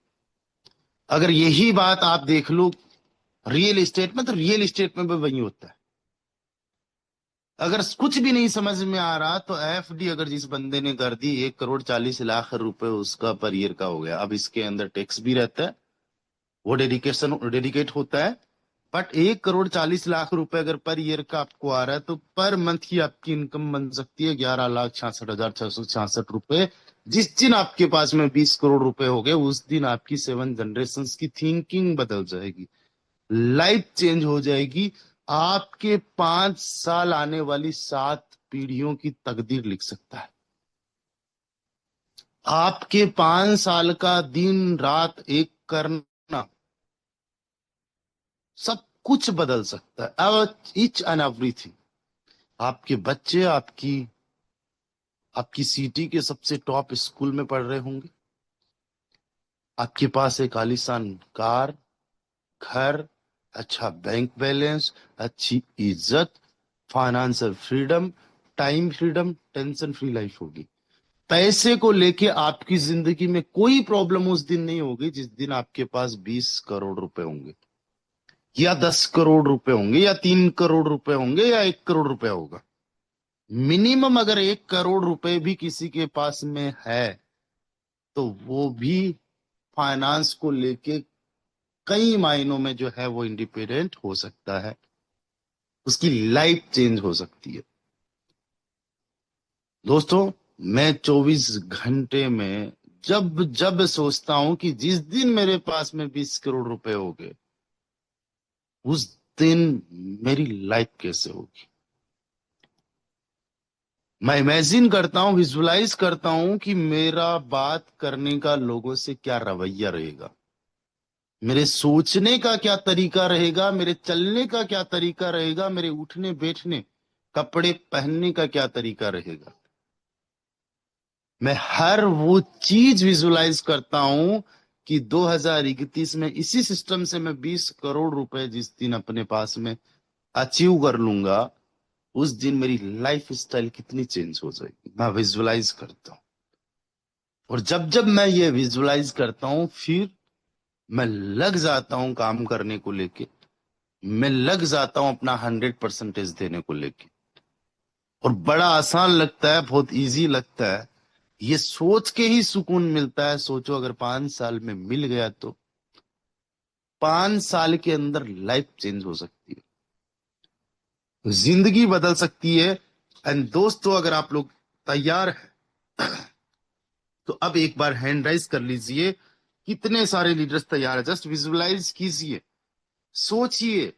अगर यही बात आप देख लो रियल एस्टेट में, तो रियल एस्टेट में भी वही होता है। अगर कुछ भी नहीं समझ में आ रहा तो एफडी अगर जिस बंदे ने कर दी, 1,40,00,000 रुपए उसका पर ईयर का हो गया। अब इसके अंदर टैक्स भी रहता है, वो डेडिकेट होता है, बट 1,40,00,000 रुपए अगर पर ईयर का आपको आ रहा है तो पर मंथ की आपकी इनकम बन सकती है 11,66,666 रुपए। जिस दिन आपके पास में 20 करोड़ रुपए हो गए, उस दिन आपकी 7 जनरेशन की थिंकिंग बदल जाएगी, लाइफ चेंज हो जाएगी। आपके 5 साल आने वाली 7 पीढ़ियों की तकदीर लिख सकता है। आपके 5 साल का दिन रात एक करना सब कुछ बदल सकता है, ईच एंड एवरीथिंग। आपके बच्चे आपकी आपकी सिटी के सबसे टॉप स्कूल में पढ़ रहे होंगे, आपके पास एक आलीशान कार, घर, अच्छा बैंक बैलेंस, अच्छी इज्जत, financial freedom, time freedom, tension free life होगी। पैसे को लेके आपकी जिंदगी में कोई प्रॉब्लम उस दिन नहीं होगी जिस दिन आपके पास 20 करोड़ रुपए होंगे, या 10 करोड़ रुपए होंगे, या 3 करोड़ रुपए होंगे, या 1 करोड़ रुपए होगा। मिनिमम अगर 1 करोड़ रुपए भी किसी के पास में है तो वो भी फाइनेंस को लेके कई मायनों में जो है वो इंडिपेंडेंट हो सकता है, उसकी लाइफ चेंज हो सकती है। दोस्तों, मैं 24 घंटे में जब जब सोचता हूं कि जिस दिन मेरे पास में 20 करोड़ रुपए हो गए, उस दिन मेरी लाइफ कैसे होगी, मैं इमेजिन करता हूं, विजुलाइज करता हूं कि मेरा बात करने का लोगों से क्या रवैया रहेगा, मेरे सोचने का क्या तरीका रहेगा, मेरे चलने का क्या तरीका रहेगा, मेरे उठने बैठने, कपड़े पहनने का क्या तरीका रहेगा। मैं हर वो चीज विजुलाइज करता हूं कि 2031 में इसी सिस्टम से मैं 20 करोड़ रुपए जिस दिन अपने पास में अचीव कर लूंगा, उस दिन मेरी लाइफ स्टाइल कितनी चेंज हो जाएगी, मैं विजुलाइज करता हूं। और जब जब मैं ये विजुलाइज करता हूं, फिर मैं लग जाता हूं काम करने को लेके, मैं लग जाता हूं अपना 100% देने को लेके। और बड़ा आसान लगता है, बहुत इजी लगता है, ये सोच के ही सुकून मिलता है। सोचो अगर 5 साल में मिल गया तो 5 साल के अंदर लाइफ चेंज हो सकती है, जिंदगी बदल सकती है। एंड दोस्तों, अगर आप लोग तैयार हैं तो अब एक बार हैंड राइज कर लीजिए। कितने सारे लीडर्स तैयार है, जस्ट विजुअलाइज कीजिए, सोचिए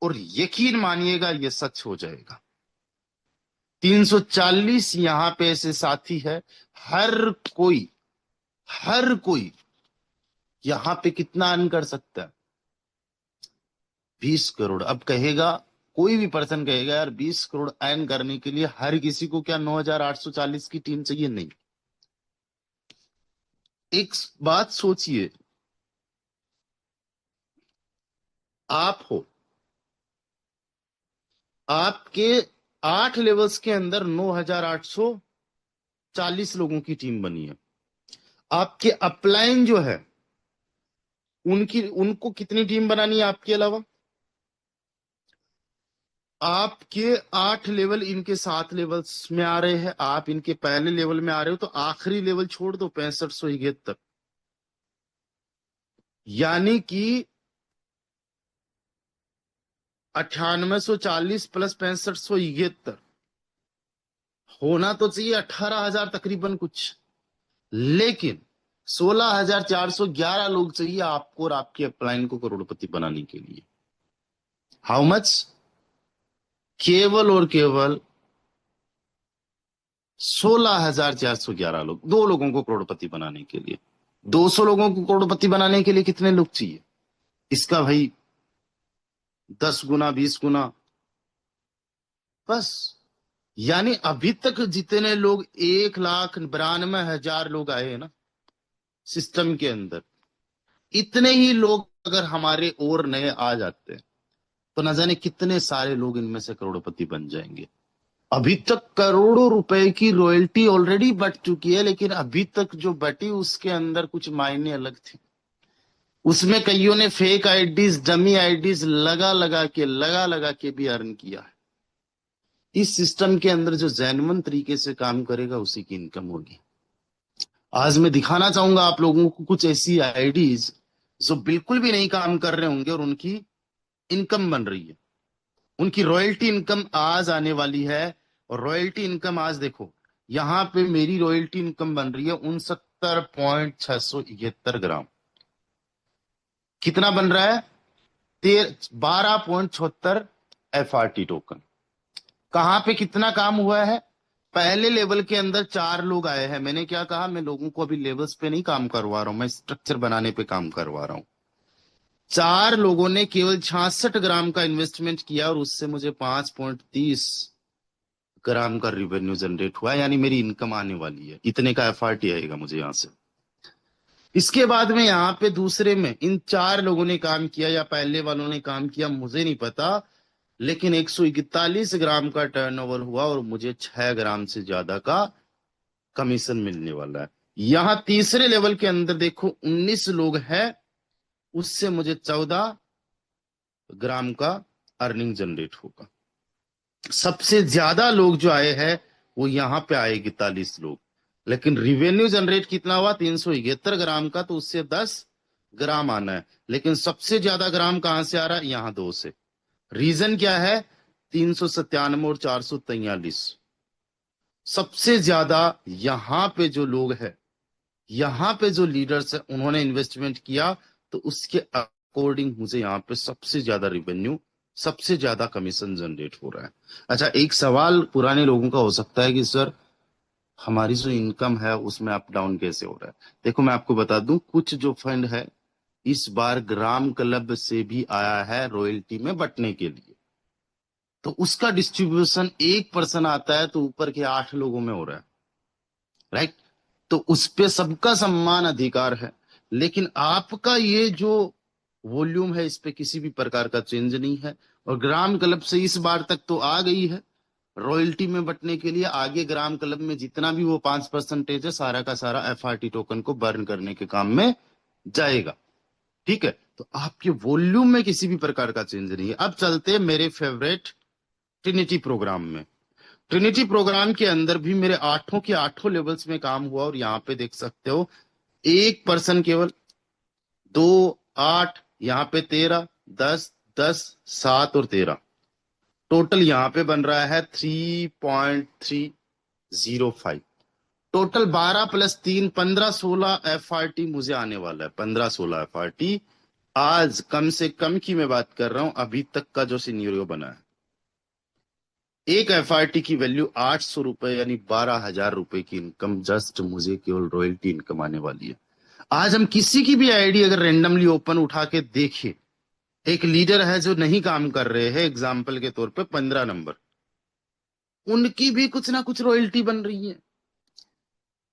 और यकीन मानिएगा ये सच हो जाएगा। 340 यहां पे ऐसे साथी है, हर कोई हर कोई यहां पे कितना अर्न कर सकता है? 20 करोड़। अब कहेगा, कोई भी पर्सन कहेगा यार 20 करोड़ अर्न करने के लिए हर किसी को क्या 9,840 की टीम चाहिए? नहीं। एक बात सोचिए, आप हो, आपके 8 लेवल्स के अंदर 9,840 लोगों की टीम बनी है। आपके अपलाइन जो है उनको कितनी टीम बनानी है आपके अलावा? आपके 8 लेवल इनके 7 लेवल्स में आ रहे हैं, आप इनके पहले लेवल में आ रहे हो, तो आखिरी लेवल छोड़ दो 6571, यानी कि 9840 प्लस 6571 होना तो चाहिए 18,000 तकरीबन कुछ, लेकिन 16,411 लोग चाहिए आपको और आपके अपलाइन को करोड़पति बनाने के लिए। How much? केवल और केवल 16,411 लोग, 2 लोगों को करोड़पति बनाने के लिए। 200 लोगों को करोड़पति बनाने के लिए कितने लोग चाहिए? इसका भाई 10 गुना 20 गुना बस। यानी अभी तक जितने लोग 1,92,000 लोग आए हैं ना सिस्टम के अंदर, इतने ही लोग अगर हमारे और नए आ जाते हैं तो न जाने कितने सारे लोग इनमें से करोड़पति बन जाएंगे। अभी तक करोड़ों रुपए की रॉयल्टी ऑलरेडी बट चुकी है, लेकिन अभी तक जो बटी उसके अंदर कुछ मायने अलग थे। उसमें कईयों ने फेक आईडीज, डमी आईडीज लगा के भी अर्न किया है। इस सिस्टम के अंदर जो जेन्युइन तरीके से काम करेगा उसी की इनकम होगी। आज मैं दिखाना चाहूंगा आप लोगों को कुछ ऐसी आईडीज जो बिल्कुल भी नहीं काम कर रहे होंगे और उनकी इनकम बन रही है। उनकी रॉयल्टी इनकम आज आने वाली है। और रॉयल्टी इनकम आज देखो, यहां पे मेरी रॉयल्टी इनकम बन रही है 69.671 ग्राम। कितना बन रहा है? 12.74 FRT टोकन। कहां पे कितना काम हुआ है? पहले लेवल के अंदर 4 लोग आए हैं। मैंने क्या कहा, मैं लोगों को अभी लेवल्स पे नहीं काम करवा रहा हूं, मैं स्ट्रक्चर बनाने पे काम करवा रहा हूं। 4 लोगों ने केवल 66 ग्राम का इन्वेस्टमेंट किया और उससे मुझे 5.30 ग्राम का रिवेन्यू जनरेट हुआ, यानी मेरी इनकम आने वाली है। इतने का FRT आएगा मुझे यहां से। इसके बाद में यहाँ पे दूसरे में इन 4 लोगों ने काम किया या पहले वालों ने काम किया मुझे नहीं पता, लेकिन 141 ग्राम का टर्नओवर हुआ और मुझे 6 ग्राम से ज्यादा का कमीशन मिलने वाला है। यहां तीसरे लेवल के अंदर देखो 19 लोग हैं, उससे मुझे 14 ग्राम का अर्निंग जनरेट होगा। सबसे ज्यादा लोग जो आए हैं वो यहां पे आए 41 लोग, लेकिन रिवेन्यू जनरेट कितना हुआ? 371 ग्राम का, तो उससे 10 ग्राम आना है। लेकिन सबसे ज्यादा ग्राम कहां से आ रहा है? यहां 2 से। रीजन क्या है? 397 और 443। सबसे ज्यादा यहां पे जो लोग हैं, यहां पे जो लीडर्स है, उन्होंने इन्वेस्टमेंट किया, तो उसके अकॉर्डिंग मुझे यहां पे सबसे ज्यादा रिवेन्यू, सबसे ज्यादा कमीशन जनरेट हो रहा है। अच्छा, एक सवाल पुराने लोगों का हो सकता है कि सर हमारी जो इनकम है उसमें अप डाउन कैसे हो रहा है? देखो मैं आपको बता दूं, कुछ जो फंड है इस बार ग्राम क्लब से भी आया है रॉयल्टी में बंटने के लिए, तो उसका डिस्ट्रीब्यूशन 1% आता है तो ऊपर के 8 लोगों में हो रहा है, राइट? तो उस पे सबका सम्मान अधिकार है। लेकिन आपका ये जो वॉल्यूम है इस पे किसी भी प्रकार का चेंज नहीं है। और ग्राम क्लब से इस बार तक तो आ गई है रॉयल्टी में बंटने के लिए। आगे ग्राम क्लब में जितना भी वो 5% है सारा का सारा FRT टोकन को बर्न करने के काम में जाएगा। ठीक है, तो आपके वॉल्यूम में किसी भी प्रकार का चेंज नहीं है। अब चलते हैं मेरे फेवरेट ट्रिनिटी प्रोग्राम में। ट्रिनिटी प्रोग्राम के अंदर भी मेरे 8 के 8 लेवल्स में काम हुआ और यहाँ पे देख सकते हो 1% केवल 2, 8, यहाँ पे 13, 10, 10, 7 और 13, टोटल यहाँ पे बन रहा है 3.305। टोटल 12 प्लस 3 15-16 FRT मुझे आने वाला है। 15-16 FRT आज कम से कम की मैं बात कर रहा हूं, अभी तक का जो सिनेरियो बना है। एक FRT की वैल्यू 800 रुपए यानी 12,000 रुपए की इनकम जस्ट मुझे केवल रॉयल्टी इनकम आने वाली है। आज हम किसी की भी आईडी अगर रेंडमली ओपन उठा के देखें, एक लीडर है जो नहीं काम कर रहे हैं, एग्जाम्पल के तौर पे 15 नंबर, उनकी भी कुछ ना कुछ रॉयल्टी बन रही है।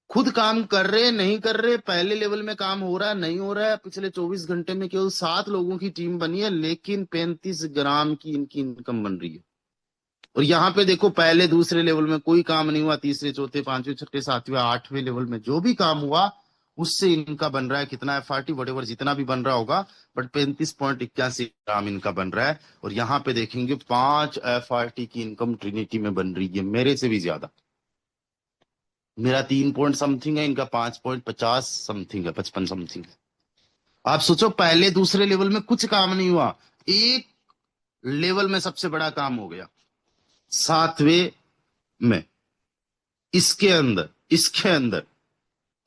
खुद काम कर रहे नहीं कर रहे, पहले लेवल में काम हो रहा है नहीं हो रहा है। पिछले 24 घंटे में केवल 7 लोगों की टीम बनी है, लेकिन 35 ग्राम की इनकी इनकम बन रही है। और यहाँ पे देखो पहले दूसरे लेवल में कोई काम नहीं हुआ, तीसरे चौथे पांचवें छठे सातवें आठवें लेवल में जो भी काम हुआ उससे इनका बन रहा है कितना एफआरटी, वटेवर जितना भी बन रहा होगा, बट 35.81 ग्राम इनका बन रहा है। और यहाँ पे देखेंगे 5 एफआरटी की इनकम ट्रिनिटी में बन रही है, मेरे से भी ज्यादा। मेरा 3 पॉइंट समथिंग है, इनका 5.50 समथिंग है, 55 समथिंग है। आप सोचो पहले दूसरे लेवल में कुछ काम नहीं हुआ, एक लेवल में सबसे बड़ा काम हो गया, सातवें में, इसके अंदर।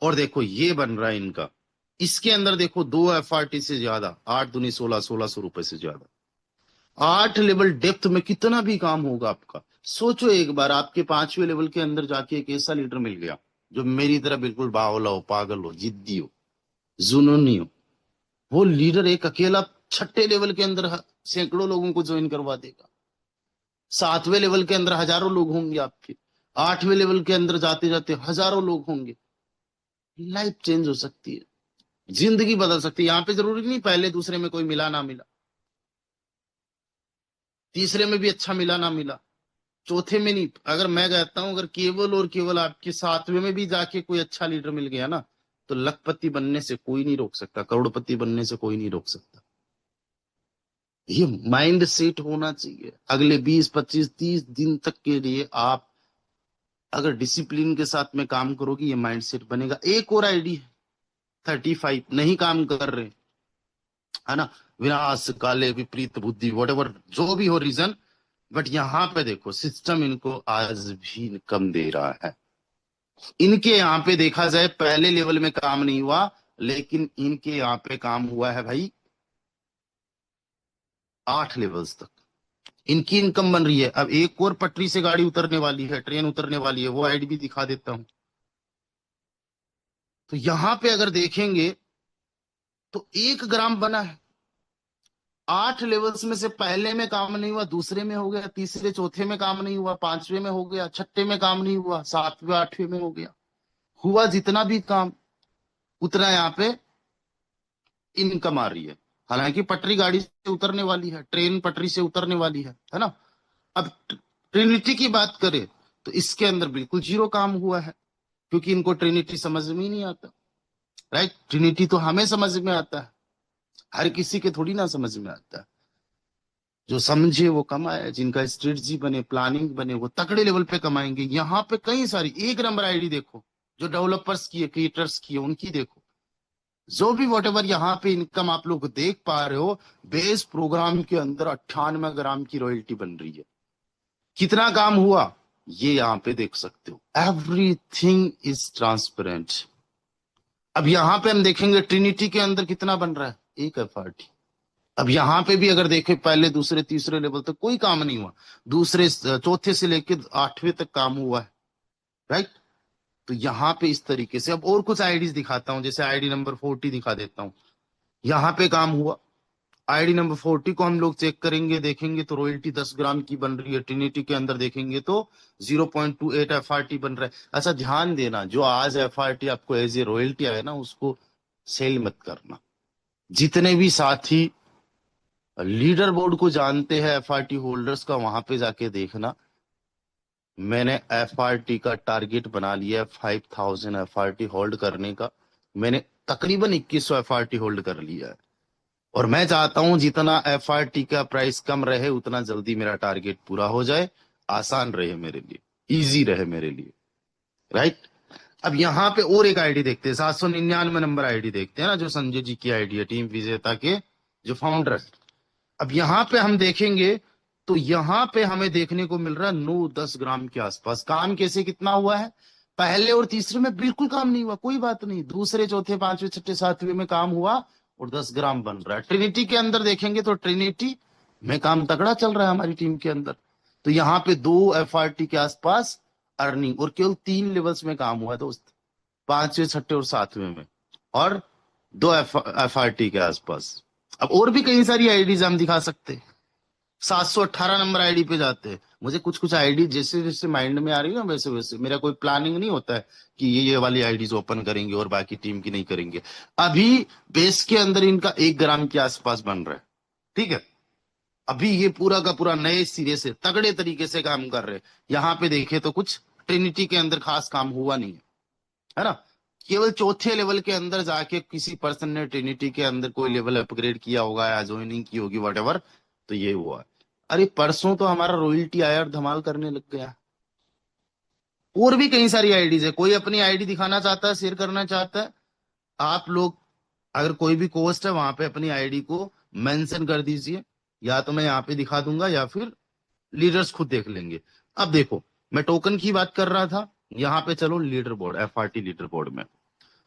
और देखो ये बन रहा है इनका, इसके अंदर देखो 2 एफआरटी से ज्यादा, 8 दूनी 16, 1600 रुपए से ज्यादा। 8 लेवल डेप्थ में कितना भी काम होगा आपका। सोचो एक बार आपके 5वें लेवल के अंदर जाके एक ऐसा लीडर मिल गया जो मेरी तरह बिल्कुल बावला हो, पागल हो, जिद्दी हो, जुनूनी हो। वो लीडर एक अकेला 6ठे लेवल के अंदर सैकड़ों लोगों को ज्वाइन करवा देगा। 7वें लेवल के अंदर हजारों लोग होंगे आपके, 8वें लेवल के अंदर जाते जाते हजारों लोग होंगे। लाइफ चेंज हो सकती है, जिंदगी बदल सकती है। यहाँ पे जरूरी नहीं पहले दूसरे में कोई मिला ना मिला, तीसरे में भी अच्छा मिला ना मिला, चौथे में नहीं। अगर मैं कहता हूं अगर केवल और केवल आपके 7वें में भी जाके कोई अच्छा लीडर मिल गया ना, तो लखपति बनने से कोई नहीं रोक सकता, करोड़पति बनने से कोई नहीं रोक सकता। ये माइंड सेट होना चाहिए। अगले 20, 25, 30 दिन तक के लिए आप अगर डिसिप्लिन के साथ में काम करोगे, ये माइंड सेट बनेगा। एक और आईडी है 35, नहीं काम कर रहे, है ना, विनाश काले विपरीत बुद्धि, वट जो भी हो रीजन, बट यहां पे देखो सिस्टम इनको आज भी इनकम दे रहा है। इनके यहाँ पे देखा जाए पहले लेवल में काम नहीं हुआ, लेकिन इनके यहाँ पे काम हुआ है भाई 8 लेवल्स तक इनकी इनकम बन रही है। अब एक और पटरी से गाड़ी उतरने वाली है, ट्रेन उतरने वाली है, वो आईडी भी दिखा देता हूं। तो यहां पे अगर देखेंगे तो 1 ग्राम बना है। 8 लेवल्स में से पहले में काम नहीं हुआ, दूसरे में हो गया, तीसरे चौथे में काम नहीं हुआ, 5वें में हो गया, 6ठे में काम नहीं हुआ, 7वें 8वें में हो गया। हुआ जितना भी काम उतना यहाँ पे इनकम आ रही है। हालांकि पटरी गाड़ी से उतरने वाली है, ट्रेन पटरी से उतरने वाली है ना। अब ट्रिनिटी की बात करें तो इसके अंदर बिल्कुल जीरो काम हुआ है, क्योंकि इनको ट्रिनिटी समझ में ही नहीं आता। राइट, ट्रिनिटी तो हमें समझ में आता है, हर किसी के थोड़ी ना समझ में आता है। जो समझे वो कमाए, जिनका स्ट्रेटजी बने, प्लानिंग बने, वो तगड़े लेवल पे कमाएंगे। यहाँ पे कई सारी 1 नंबर आईडी देखो, जो डेवलपर्स की है, क्रिएटर्स की है, उनकी देखो। जो भी वॉट एवर यहाँ पे इनकम आप लोग देख पा रहे हो, बेस प्रोग्राम के अंदर 98 ग्राम की रॉयल्टी बन रही है। कितना काम हुआ ये यहाँ पे देख सकते हो। Everything is transparent. अब यहाँ पे हम देखेंगे ट्रिनिटी के अंदर कितना बन रहा है, 1 एफआरटी। अब यहाँ पे भी अगर देखें पहले दूसरे तीसरे लेवल तक कोई काम नहीं हुआ, दूसरे चौथे से लेके 8वें तक काम हुआ है। राइट, तो यहाँ पे इस तरीके से अब और कुछ आईडीज दिखाता हूं, जैसे आईडी नंबर 40 दिखा देता हूं। यहाँ पे काम हुआ, आईडी नंबर 40 को हम लोग चेक करेंगे, देखेंगे तो रॉयल्टी 10 ग्राम की बन रही है। ट्रिनिटी के अंदर देखेंगे तो 0.28 एफआरटी बन रहा है। अच्छा ध्यान देना, जो आज एफआरटी आपको एज ए रॉयल्टी आए ना, उसको सेल मत करना। जितने भी साथी लीडर बोर्ड को जानते हैं एफआरटी होल्डर्स का, वहां पे जाके देखना, मैंने एफआरटी का टारगेट बना लिया है 5000 एफआरटी होल्ड करने का। मैंने तकरीबन 2100 एफआरटी होल्ड कर लिया है, और मैं चाहता हूं जितना एफआरटी का प्राइस कम रहे उतना जल्दी मेरा टारगेट पूरा हो जाए, आसान रहे मेरे लिए, इजी रहे मेरे लिए। राइट, अब यहाँ पे और एक आईडी देखते हैं, 799 नंबर आईडी देखते हैं ना, जो संजय जी की आईडी है, टीम विजेता के जो फाउंडर। अब यहाँ पे हम देखेंगे तो यहाँ पे हमें देखने को मिल रहा है 9-10 ग्राम के आसपास काम। कैसे कितना हुआ है, पहले और तीसरे में बिल्कुल काम नहीं हुआ, कोई बात नहीं, दूसरे चौथे पांचवे छठे सातवें में काम हुआ और 10 ग्राम बन रहा है। ट्रिनिटी के अंदर देखेंगे तो ट्रिनिटी में काम तगड़ा चल रहा है हमारी टीम के अंदर। तो यहाँ पे 2 एफआरटी के आसपास अर्निंग, और केवल 3 लेवल्स में काम हुआ है दोस्त, 5वें 6ठे और 7वें में, और 2 एफआरटी के आसपास। अब और भी कई सारी आईडीज हम दिखा सकते हैं। 718 नंबर आईडी पे जाते हैं। मुझे कुछ कुछ आईडी जैसे जैसे माइंड में आ रही है ना, वैसे वैसे, मेरा कोई प्लानिंग नहीं होता है कि ये वाली आईडीज ओपन करेंगे और बाकी टीम की नहीं करेंगे। अभी बेस के अंदर इनका 1 ग्राम के आसपास बन रहा है, ठीक है। अभी ये पूरा का पूरा नए सिरे से तगड़े तरीके से काम कर रहे हैं। यहाँ पे देखे तो कुछ ट्रिनिटी के अंदर खास काम हुआ नहीं है ना। केवल चौथे लेवल के अंदर जाके किसी पर्सन ने ट्रिनिटी के अंदर कोई लेवल अपग्रेड किया होगा या ज्वाइनिंग की होगी वट, तो ये हुआ। अरे परसों तो हमारा रॉयल्टी आया और धमाल करने लग गया। और भी कई सारी आईडीज है, कोई अपनी आईडी दिखाना चाहता है, शेयर करना चाहता है, आप लोग अगर कोई भी कोस्ट है वहां पे अपनी आईडी को मेंशन कर दीजिए, या तो मैं यहाँ पे दिखा दूंगा या फिर लीडर्स खुद देख लेंगे। अब देखो, मैं टोकन की बात कर रहा था, यहाँ पे चलो leader board, FRT leader board में।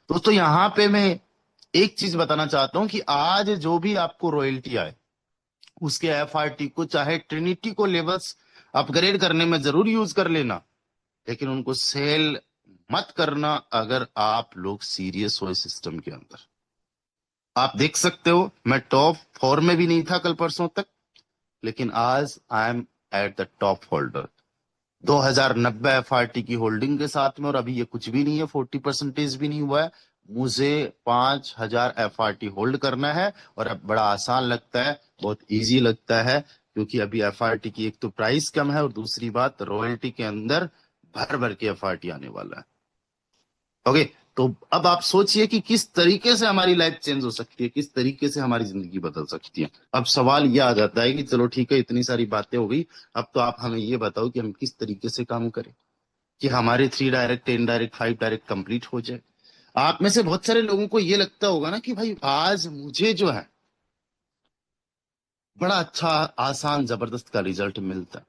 दोस्तों यहाँ पे मैं एक चीज बताना चाहता हूं कि आज जो भी आपको रॉयल्टी आए उसके एफआरटी को चाहे ट्रिनिटी को लेवल्स अपग्रेड करने में जरूर यूज कर लेना, लेकिन उनको सेल मत करना अगर आप लोग सीरियस हो इस सिस्टम के अंदर। आप देख सकते हो मैं टॉप 4 में भी नहीं था कल परसों तक, लेकिन आज I am at the top holder 2090 FRT की होल्डिंग के साथ में, और अभी ये कुछ भी नहीं है, 40% भी नहीं हुआ है। मुझे 5000 एफआरटी होल्ड करना है, और अब बड़ा आसान लगता है, बहुत इजी लगता है, क्योंकि अभी एफआरटी की एक तो प्राइस कम है, और दूसरी बात रॉयल्टी के अंदर भर भर के एफआरटी आने वाला है। ओके, तो अब आप सोचिए कि किस तरीके से हमारी लाइफ चेंज हो सकती है, किस तरीके से हमारी जिंदगी बदल सकती है। अब सवाल यह आ जाता है कि चलो ठीक है, इतनी सारी बातें हो गई, अब तो आप हमें ये बताओ कि हम किस तरीके से काम करें कि हमारे 3 डायरेक्ट, 10 डायरेक्ट, 5 डायरेक्ट कंप्लीट हो जाए। आप में से बहुत सारे लोगों को ये लगता होगा ना कि भाई आज मुझे जो है बड़ा अच्छा, आसान, जबरदस्त का रिजल्ट मिलता है।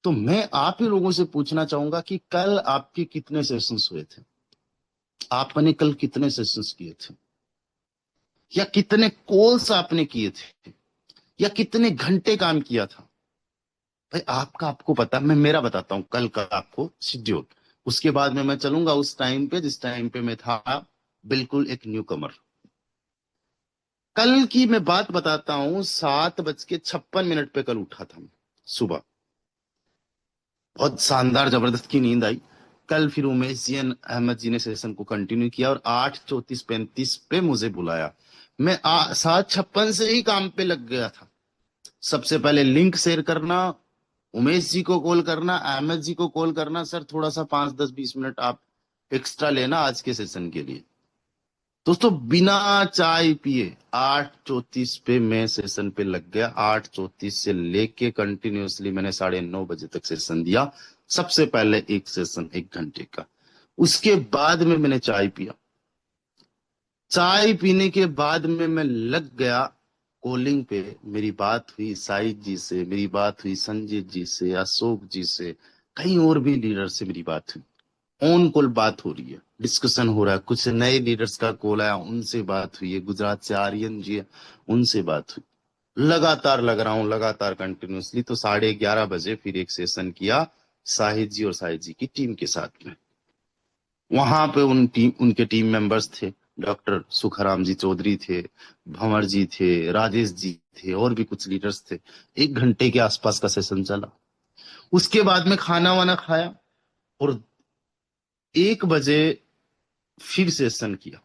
तो मैं आप ही लोगों से पूछना चाहूंगा कि कल आपके कितने सेशंस हुए थे, आपने कल कितने सेशंस किए थे, या कितने कॉल्स आपने किए थे, या कितने घंटे काम किया था। भाई आपका, आपको पता, मैं मेरा बताता हूं कल का आपको शेड्यूल। उसके बाद में मैं चलूंगा उस टाइम पे जिस टाइम पे मैं था बिल्कुल एक न्यू कमर। कल की मैं बात बताता हूं, 7:56 पे कल उठा था मैं सुबह। बहुत शानदार जबरदस्त की नींद आई। कल फिर उमेश जी अहमद जी ने सेशन को कंटिन्यू किया, और 8:34-35 पे मुझे बुलाया। मैं 7:56 से ही काम पे लग गया था। सबसे पहले लिंक शेयर करना, उमेश जी को कॉल करना, अहमद जी को कॉल करना, सर थोड़ा सा 5-10-20 मिनट आप एक्स्ट्रा लेना आज के सेशन के लिए। दोस्तों बिना चाय पिए 8:34 पे मैं सेशन पे लग गया। 8:34 से लेके कंटिन्यूअसली मैंने 9:30 बजे तक सेशन दिया। सबसे पहले एक सेशन 1 घंटे का, उसके बाद में मैंने चाय पिया। चाय पीने के बाद में मैं लग गया कॉलिंग पे। मेरी बात हुई साहिद जी से, मेरी बात हुई संजय जी से, अशोक जी से, कई और भी लीडर से मेरी बात हुई। ऑन कॉल बात हो रही है, डिस्कशन हो रहा है, कुछ नए लीडर्स का कॉल आया, उनसे बात हुई है, गुजरात से आर्यन जी है, उनसे बात हुई। लगातार लग रहा हूं, लगातार कंटिन्यूअसली। तो 11:30 बजे फिर एक सेशन किया साहिद जी और साहिद जी की टीम के साथ में। वहां पे उनके टीम मेंबर्स थे, डॉक्टर सुखाराम जी चौधरी थे, भंवर जी थे, राजेश जी थे, और भी कुछ लीडर्स थे। 1 घंटे के आसपास का सेशन चला। उसके बाद में खाना वाना खाया, और 1 बजे फिर सेशन किया।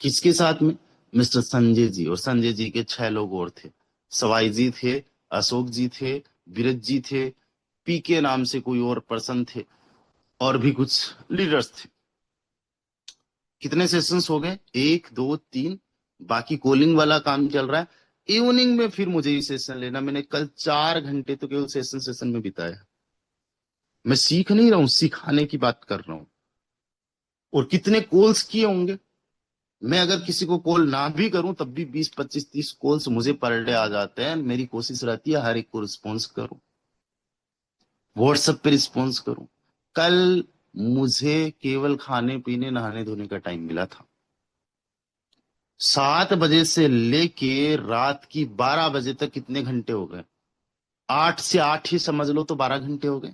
किसके साथ में? मिस्टर संजय जी, और संजय जी के 6 लोग और थे। सवाई जी थे, अशोक जी थे, बीरज जी थे, पीके नाम से कोई और पर्सन थे, और भी कुछ लीडर्स थे। कितने सेशंस हो गए? 1, 2, 3। बाकी कॉलिंग वाला काम चल रहा है। इवनिंग में फिर मुझे ही सेशन लेना। मैंने कल 4 घंटे तो केवल सेशन में बिताया। मैं सीख नहीं रहा हूं, सिखाने की बात कर रहा हूं। और कितने कॉल्स किए होंगे। मैं अगर किसी को कॉल ना भी करूं तब भी 20, 25, 30 कॉल्स मुझे पर डे आ जाते हैं। मेरी कोशिश रहती है हर एक को रिस्पॉन्स करूं, व्हाट्सएप पे रिस्पॉन्स करूं। कल मुझे केवल खाने पीने नहाने धोने का टाइम मिला था। 7 बजे से लेके रात की 12 बजे तक कितने घंटे हो गए? 8 से 8 ही समझ लो, तो 12 घंटे हो गए।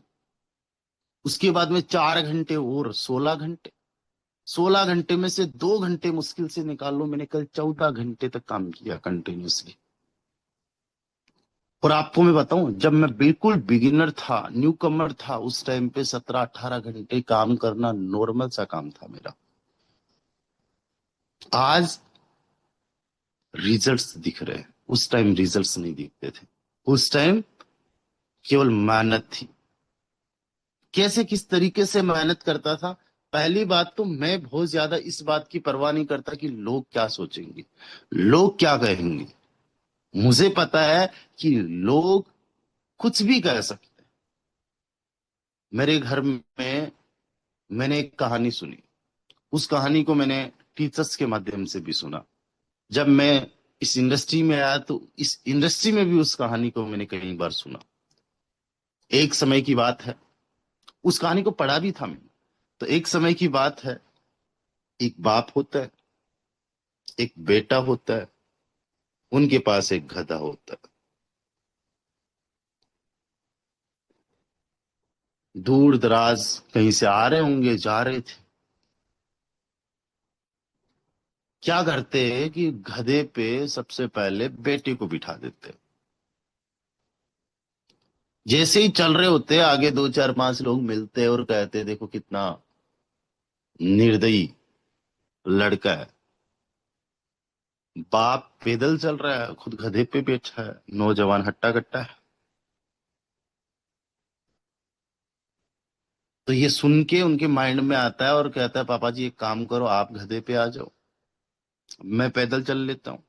उसके बाद में 4 घंटे और 16 घंटे। 16 घंटे में से 2 घंटे मुश्किल से निकाल लो, मैंने कल 14 घंटे तक काम किया कंटिन्यूअसली। और आपको मैं बताऊं, जब मैं बिल्कुल बिगिनर था, न्यू कमर था, उस टाइम पे 17-18 घंटे काम करना नॉर्मल सा काम था मेरा। आज रिजल्ट्स दिख रहे हैं, उस टाइम रिजल्ट्स नहीं दिखते थे। उस टाइम केवल मेहनत थी, कैसे किस तरीके से मेहनत करता था। पहली बात तो मैं बहुत ज्यादा इस बात की परवाह नहीं करता कि लोग क्या सोचेंगे, लोग क्या कहेंगे। मुझे पता है कि लोग कुछ भी कह सकते हैं। मेरे घर में मैंने एक कहानी सुनी, उस कहानी को मैंने टीचर्स के माध्यम से भी सुना। जब मैं इस इंडस्ट्री में आया तो इस इंडस्ट्री में भी उस कहानी को मैंने कई बार सुना। एक समय की बात है, उस कहानी को पढ़ा भी था मैंने। तो एक समय की बात है, एक बाप होता है, एक बेटा होता है, उनके पास एक गधा होता है। दूर दराज कहीं से आ रहे होंगे, जा रहे थे। क्या करते हैं कि गधे पे सबसे पहले बेटे को बिठा देते हैं। जैसे ही चल रहे होते हैं, आगे दो चार पांच लोग मिलते हैं और कहते हैं देखो कितना निर्दयी लड़का है। बाप पैदल चल रहा है, खुद गधे पे बैठा है, नौजवान हट्टा कट्टा है। तो ये सुन के उनके माइंड में आता है और कहता है पापा जी एक काम करो, आप गधे पे आ जाओ, मैं पैदल चल लेता हूँ।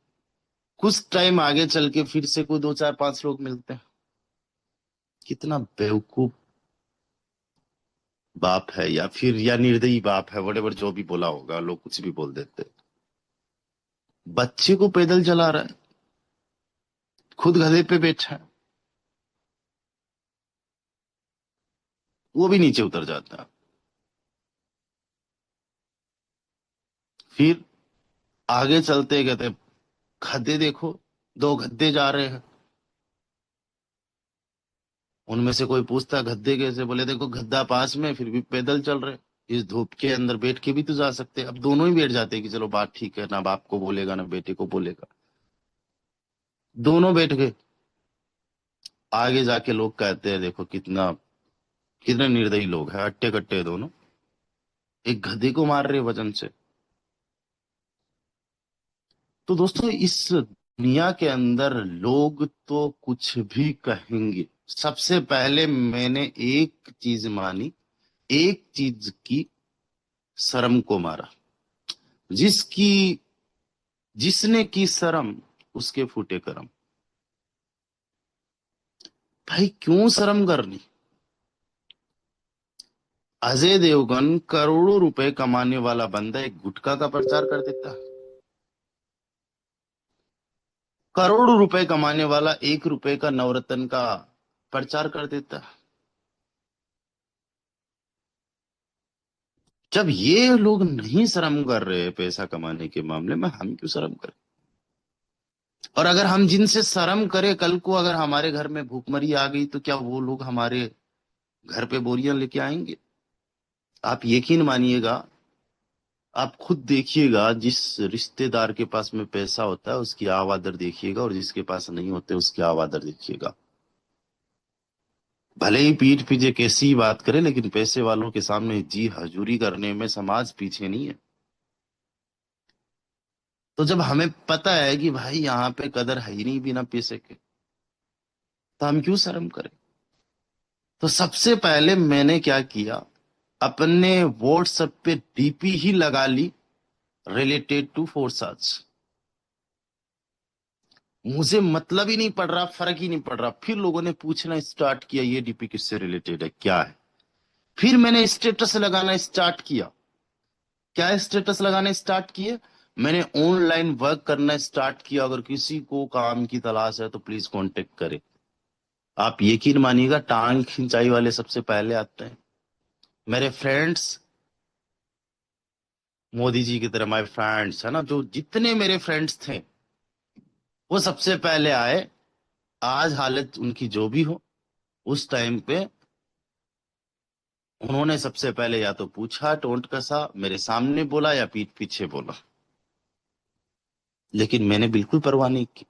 कुछ टाइम आगे चल के फिर से कोई दो चार पांच लोग मिलते हैं। कितना बेवकूफ बाप है, या फिर या निर्दयी बाप है, वटेवर जो भी बोला होगा, लोग कुछ भी बोल देते हैं। बच्चे को पैदल चला रहा है, खुद गधे पे बैठा है, वो भी नीचे उतर जाता है। फिर आगे चलते कहते गधे देखो, दो गधे जा रहे हैं। उनमें से कोई पूछता गद्दे कैसे, बोले देखो गद्दा पास में, फिर भी पैदल चल रहे। इस धूप के अंदर बैठ के भी तो जा सकते। अब दोनों ही बैठ जाते कि चलो बात ठीक है, ना बाप को बोलेगा ना बेटे को बोलेगा। दोनों बैठ गए। आगे जाके लोग कहते हैं देखो कितना कितने निर्दयी लोग हैं, अट्टे कट्टे दोनों, एक गधे को मार रहे वजन से। तो दोस्तों इस दुनिया के अंदर लोग तो कुछ भी कहेंगे। सबसे पहले मैंने एक चीज मानी, एक चीज की, शर्म को मारा। जिसकी जिसने की शर्म, उसके फूटे करम। भाई क्यों शर्म करनी। अजय देवगन करोड़ों रुपए कमाने वाला बंदा एक गुटखा का प्रचार कर देता है। करोड़ों रुपए कमाने वाला 1 रुपए का नवरत्न का प्रचार कर देता है। जब ये लोग नहीं शर्म कर रहे पैसा कमाने के मामले में, हम क्यों शर्म करें। और अगर हम जिनसे शर्म करें, कल को अगर हमारे घर में भूखमरी आ गई तो क्या वो लोग हमारे घर पे बोरियां लेके आएंगे। आप यकीन मानिएगा, आप खुद देखिएगा, जिस रिश्तेदार के पास में पैसा होता है उसकी आवादर देखिएगा, और जिसके पास नहीं होते उसकी आवादर देखिएगा। भले ही पीठ पीछे कैसी ही बात करे, लेकिन पैसे वालों के सामने जी हजूरी करने में समाज पीछे नहीं है। तो जब हमें पता है कि भाई यहाँ पे कदर है ही नहीं बिना पैसे के, तो हम क्यों शर्म करें। तो सबसे पहले मैंने क्या किया, अपने व्हाट्सएप पे डीपी ही लगा ली, रिलेटेड टू फोर्साज। मुझे मतलब ही नहीं पड़ रहा, फर्क ही नहीं पड़ रहा। फिर लोगों ने पूछना स्टार्ट किया ये डीपी किससे रिलेटेड है, क्या है। फिर मैंने स्टेटस लगाना स्टार्ट किया। क्या स्टेटस लगाने स्टार्ट किए, मैंने ऑनलाइन वर्क करना स्टार्ट किया। अगर किसी को काम की तलाश है तो प्लीज कांटेक्ट करें। आप यकीन मानिएगा, टांग खिंचाई वाले सबसे पहले आते हैं। मेरे फ्रेंड्स, मोदी जी की तरह माय फ्रेंड्स है ना, जो जितने मेरे फ्रेंड्स थे वो सबसे पहले आए। आज हालत उनकी जो भी हो, उस टाइम पे उन्होंने सबसे पहले या तो पूछा, टोंट कसा, मेरे सामने बोला या पीठ पीछे बोला। लेकिन मैंने बिल्कुल परवाह नहीं की।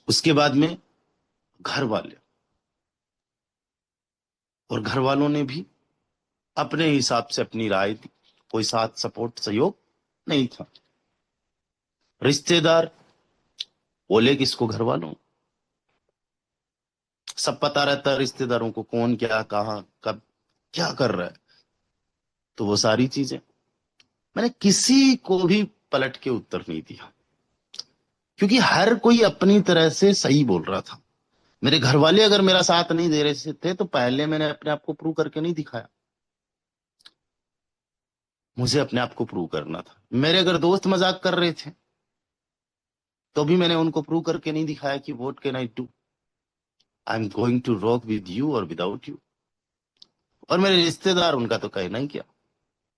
उसके बाद में घर वाले, और घर वालों ने भी अपने हिसाब से अपनी राय दी। कोई साथ सपोर्ट सहयोग नहीं था। रिश्तेदार बोले किसको, घर वालों। सब पता रहता है रिश्तेदारों को, कौन क्या कहाँ कब क्या कर रहा है। तो वो सारी चीजें मैंने किसी को भी पलट के उत्तर नहीं दिया, क्योंकि हर कोई अपनी तरह से सही बोल रहा था। मेरे घर वाले अगर मेरा साथ नहीं दे रहे थे तो पहले मैंने अपने आप को प्रूव करके नहीं दिखाया। मुझे अपने आप को प्रूव करना था। मेरे अगर दोस्त मजाक कर रहे थे तो भी मैंने उनको प्रूव करके नहीं दिखाया कि what can I do, I am going to rock with you और विदाउट यू। और मेरे रिश्तेदार, उनका तो कहना ही क्या,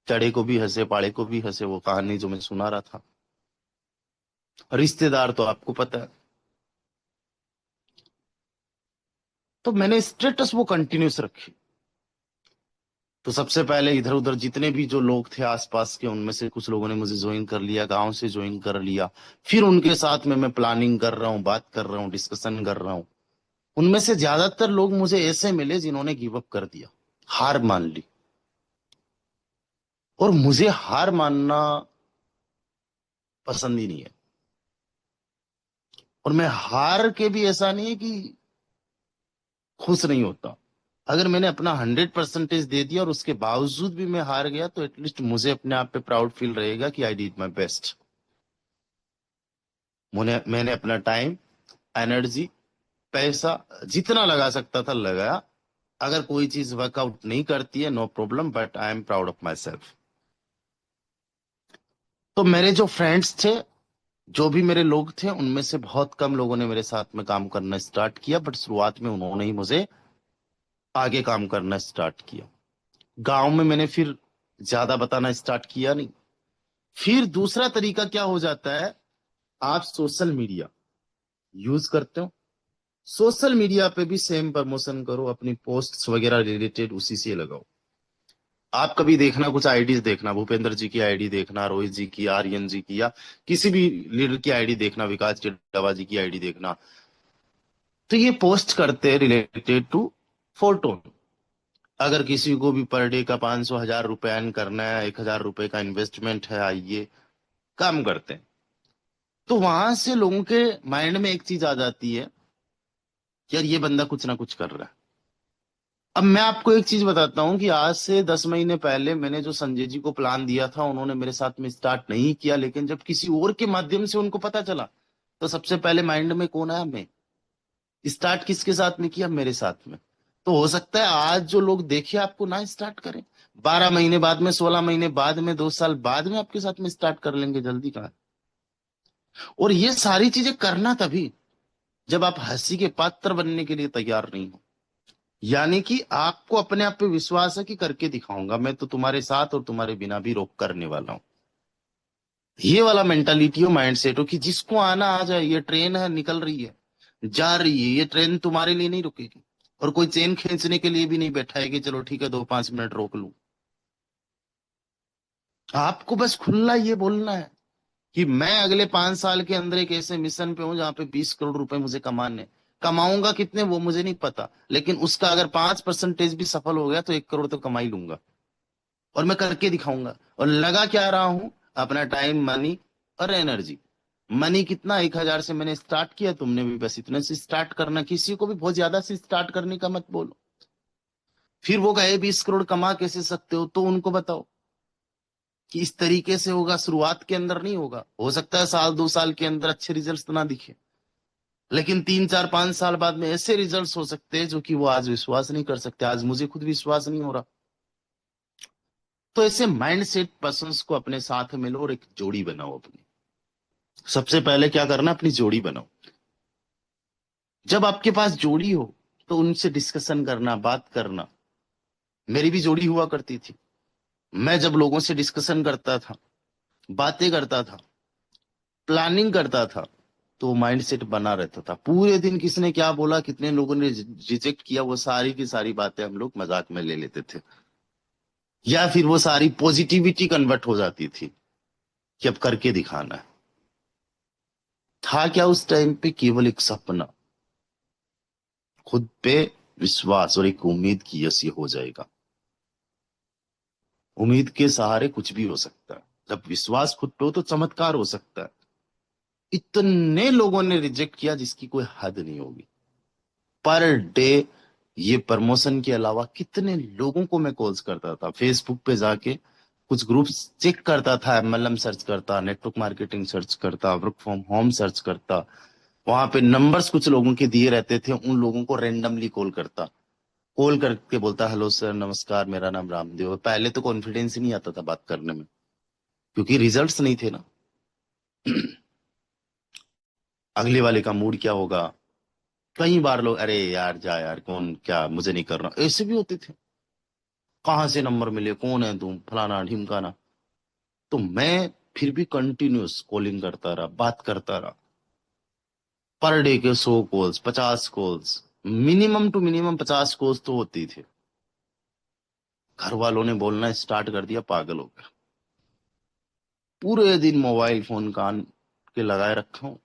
चढ़े को भी हंसे पाड़े को भी हंसे, वो कहानी जो मैं सुना रहा था। रिश्तेदार तो आपको पता है। तो मैंने स्टेटस वो कंटिन्यूस रखी। तो सबसे पहले इधर उधर जितने भी जो लोग थे आसपास के, उनमें से कुछ लोगों ने मुझे ज्वाइन कर लिया, गांव से ज्वाइन कर लिया। फिर उनके साथ में मैं प्लानिंग कर रहा हूँ, बात कर रहा हूँ, डिस्कशन कर रहा हूँ। उनमें से ज्यादातर लोग मुझे ऐसे मिले जिन्होंने गिव अप कर दिया, हार मान ली। और मुझे हार मानना पसंद ही नहीं है। और मैं हार के भी ऐसा नहीं है कि खुश नहीं होता। अगर मैंने अपना 100% दे दिया और उसके बावजूद भी मैं हार गया, तो एटलीस्ट मुझे अपने आप पे प्राउड फील रहेगा कि आई डिड माई बेस्ट। मैंने अपना टाइम, एनर्जी, पैसा जितना लगा सकता था लगाया। अगर कोई चीज वर्कआउट नहीं करती है, no problem, but I am proud of myself. तो मेरे जो फ्रेंड्स थे, जो भी मेरे लोग थे, उनमें से बहुत कम लोगों ने मेरे साथ में काम करना स्टार्ट किया, बट शुरुआत में उन्होंने ही मुझे आगे काम करना स्टार्ट किया। गांव में मैंने फिर ज्यादा बताना स्टार्ट किया नहीं। फिर दूसरा तरीका क्या हो जाता है, आप सोशल मीडिया यूज करते हो, सोशल मीडिया पे भी सेम प्रमोशन करो, अपनी पोस्ट्स वगैरह रिलेटेड उसी से लगाओ। आप कभी देखना, कुछ आईडीज देखना, भूपेंद्र जी की आईडी देखना, रोहित जी की, आर्यन जी की, या किसी भी लीडर की आईडी देखना, विकास चिड़वा जी की आईडी देखना। तो ये पोस्ट करते हैं रिलेटेड टू फोटो। अगर किसी को भी पर डे का 500 1000 रुपए अर्न करना है, 1000 रुपए का इन्वेस्टमेंट है, आइए काम करते हैं। तो वहां से लोगों के माइंड में एक चीज आ जाती है कि यार ये बंदा कुछ ना कुछ कर रहा है। अब मैं आपको एक चीज बताता हूँ कि आज से 10 महीने पहले मैंने जो संजय जी को प्लान दिया था, उन्होंने मेरे साथ में स्टार्ट नहीं किया, लेकिन जब किसी और के माध्यम से उनको पता चला, तो सबसे पहले माइंड में कौन आया, मैं। स्टार्ट किसके साथ में किया, मेरे साथ में। तो हो सकता है आज जो लोग देखे आपको ना स्टार्ट करें, 12 महीने बाद में, 16 महीने बाद में, 2 साल बाद में आपके साथ में स्टार्ट कर लेंगे, जल्दी कहाँ है। और ये सारी चीजें करना तभी जब आप हंसी के पात्र बनने के लिए तैयार नहीं हो। यानी कि आपको अपने आप पे विश्वास है कि करके दिखाऊंगा, मैं तो तुम्हारे साथ और तुम्हारे बिना भी रोक करने वाला हूं। ये वाला मेंटालिटी हो, माइंड सेट हो कि जिसको आना आ जाए, ये ट्रेन है, निकल रही है, जा रही है, ये ट्रेन तुम्हारे लिए नहीं रुकेगी। और कोई चेन खींचने के लिए भी नहीं बैठा है कि चलो ठीक है 2 5 मिनट रोक लूं। आपको बस खुला ये बोलना है कि मैं अगले 5 साल के अंदर एक ऐसे मिशन पे हूं जहां पे 20 करोड़ रुपए मुझे कमाने। कमाऊंगा कितने वो मुझे नहीं पता, लेकिन उसका अगर 5% भी सफल हो गया तो 1 करोड़ तो कमा ही लूंगा। और मैं करके दिखाऊंगा। और लगा क्या रहा हूं, अपना टाइम, मनी और एनर्जी। मनी कितना, 1000 से मैंने स्टार्ट किया, तुमने भी बस इतने से स्टार्ट करना, किसी को भी बहुत ज्यादा से स्टार्ट करने का मत बोलो। फिर वो कहे 20 करोड़ कमा कैसे सकते हो, तो उनको बताओ कि इस तरीके से होगा, शुरुआत के अंदर नहीं होगा। हो सकता है 1 2 साल के अंदर अच्छे रिजल्ट्स तो ना दिखे, लेकिन 3 4 5 साल बाद में ऐसे रिजल्ट्स हो सकते हैं जो कि वो आज विश्वास नहीं कर सकते। आज मुझे खुद विश्वास नहीं हो रहा। तो ऐसे माइंड सेट पर्सन को अपने साथ में लो और एक जोड़ी बनाओ अपनी। सबसे पहले क्या करना, अपनी जोड़ी बनाओ। जब आपके पास जोड़ी हो तो उनसे डिस्कशन करना, बात करना। मेरी भी जोड़ी हुआ करती थी। मैं जब लोगों से डिस्कशन करता था, बातें करता था, प्लानिंग करता था, तो माइंड सेट बना रहता था। पूरे दिन किसने क्या बोला, कितने लोगों ने रिजेक्ट किया, वो सारी की सारी बातें हम लोग मजाक में ले लेते थे, या फिर वो सारी पॉजिटिविटी कन्वर्ट हो जाती थी कि अब करके दिखाना है। था क्या उस टाइम पे, केवल एक सपना, खुद पे विश्वास और एक उम्मीद की यस ये हो जाएगा। उम्मीद के सहारे कुछ भी हो सकता है। जब विश्वास खुद पे हो तो चमत्कार हो सकता है। इतने लोगों ने रिजेक्ट किया जिसकी कोई हद नहीं होगी। पर डे ये प्रमोशन के अलावा कितने लोगों को मैं कॉल्स करता था, फेसबुक पे जाके कुछ ग्रुप्स चेक करता था, एमएलएम सर्च करता, नेटवर्क मार्केटिंग सर्च करता, वर्क फ्रॉम होम सर्च करता, वहां पे नंबर्स कुछ लोगों के दिए रहते थे, उन लोगों को रेंडमली कॉल करता, कॉल करके बोलता हेलो सर नमस्कार मेरा नाम रामदेव है। पहले तो कॉन्फिडेंस ही नहीं आता था बात करने में, क्योंकि रिजल्ट्स नहीं थे ना। अगले वाले का मूड क्या होगा, कई बार लोग अरे यार जा यार कौन क्या मुझे नहीं करना, ऐसे भी होते थे। कहाँ से नंबर मिले, कौन है तुम, फलाना ढिमकाना। तो मैं फिर भी कंटिन्यूस कॉलिंग करता रहा, बात करता रहा। पर डे के 100 calls, 50 calls, minimum to minimum 50 calls तो होती थी। घर वालों ने बोलना स्टार्ट कर दिया, पागल हो गया, पूरे दिन मोबाइल फोन कान के लगाए रखा हूं।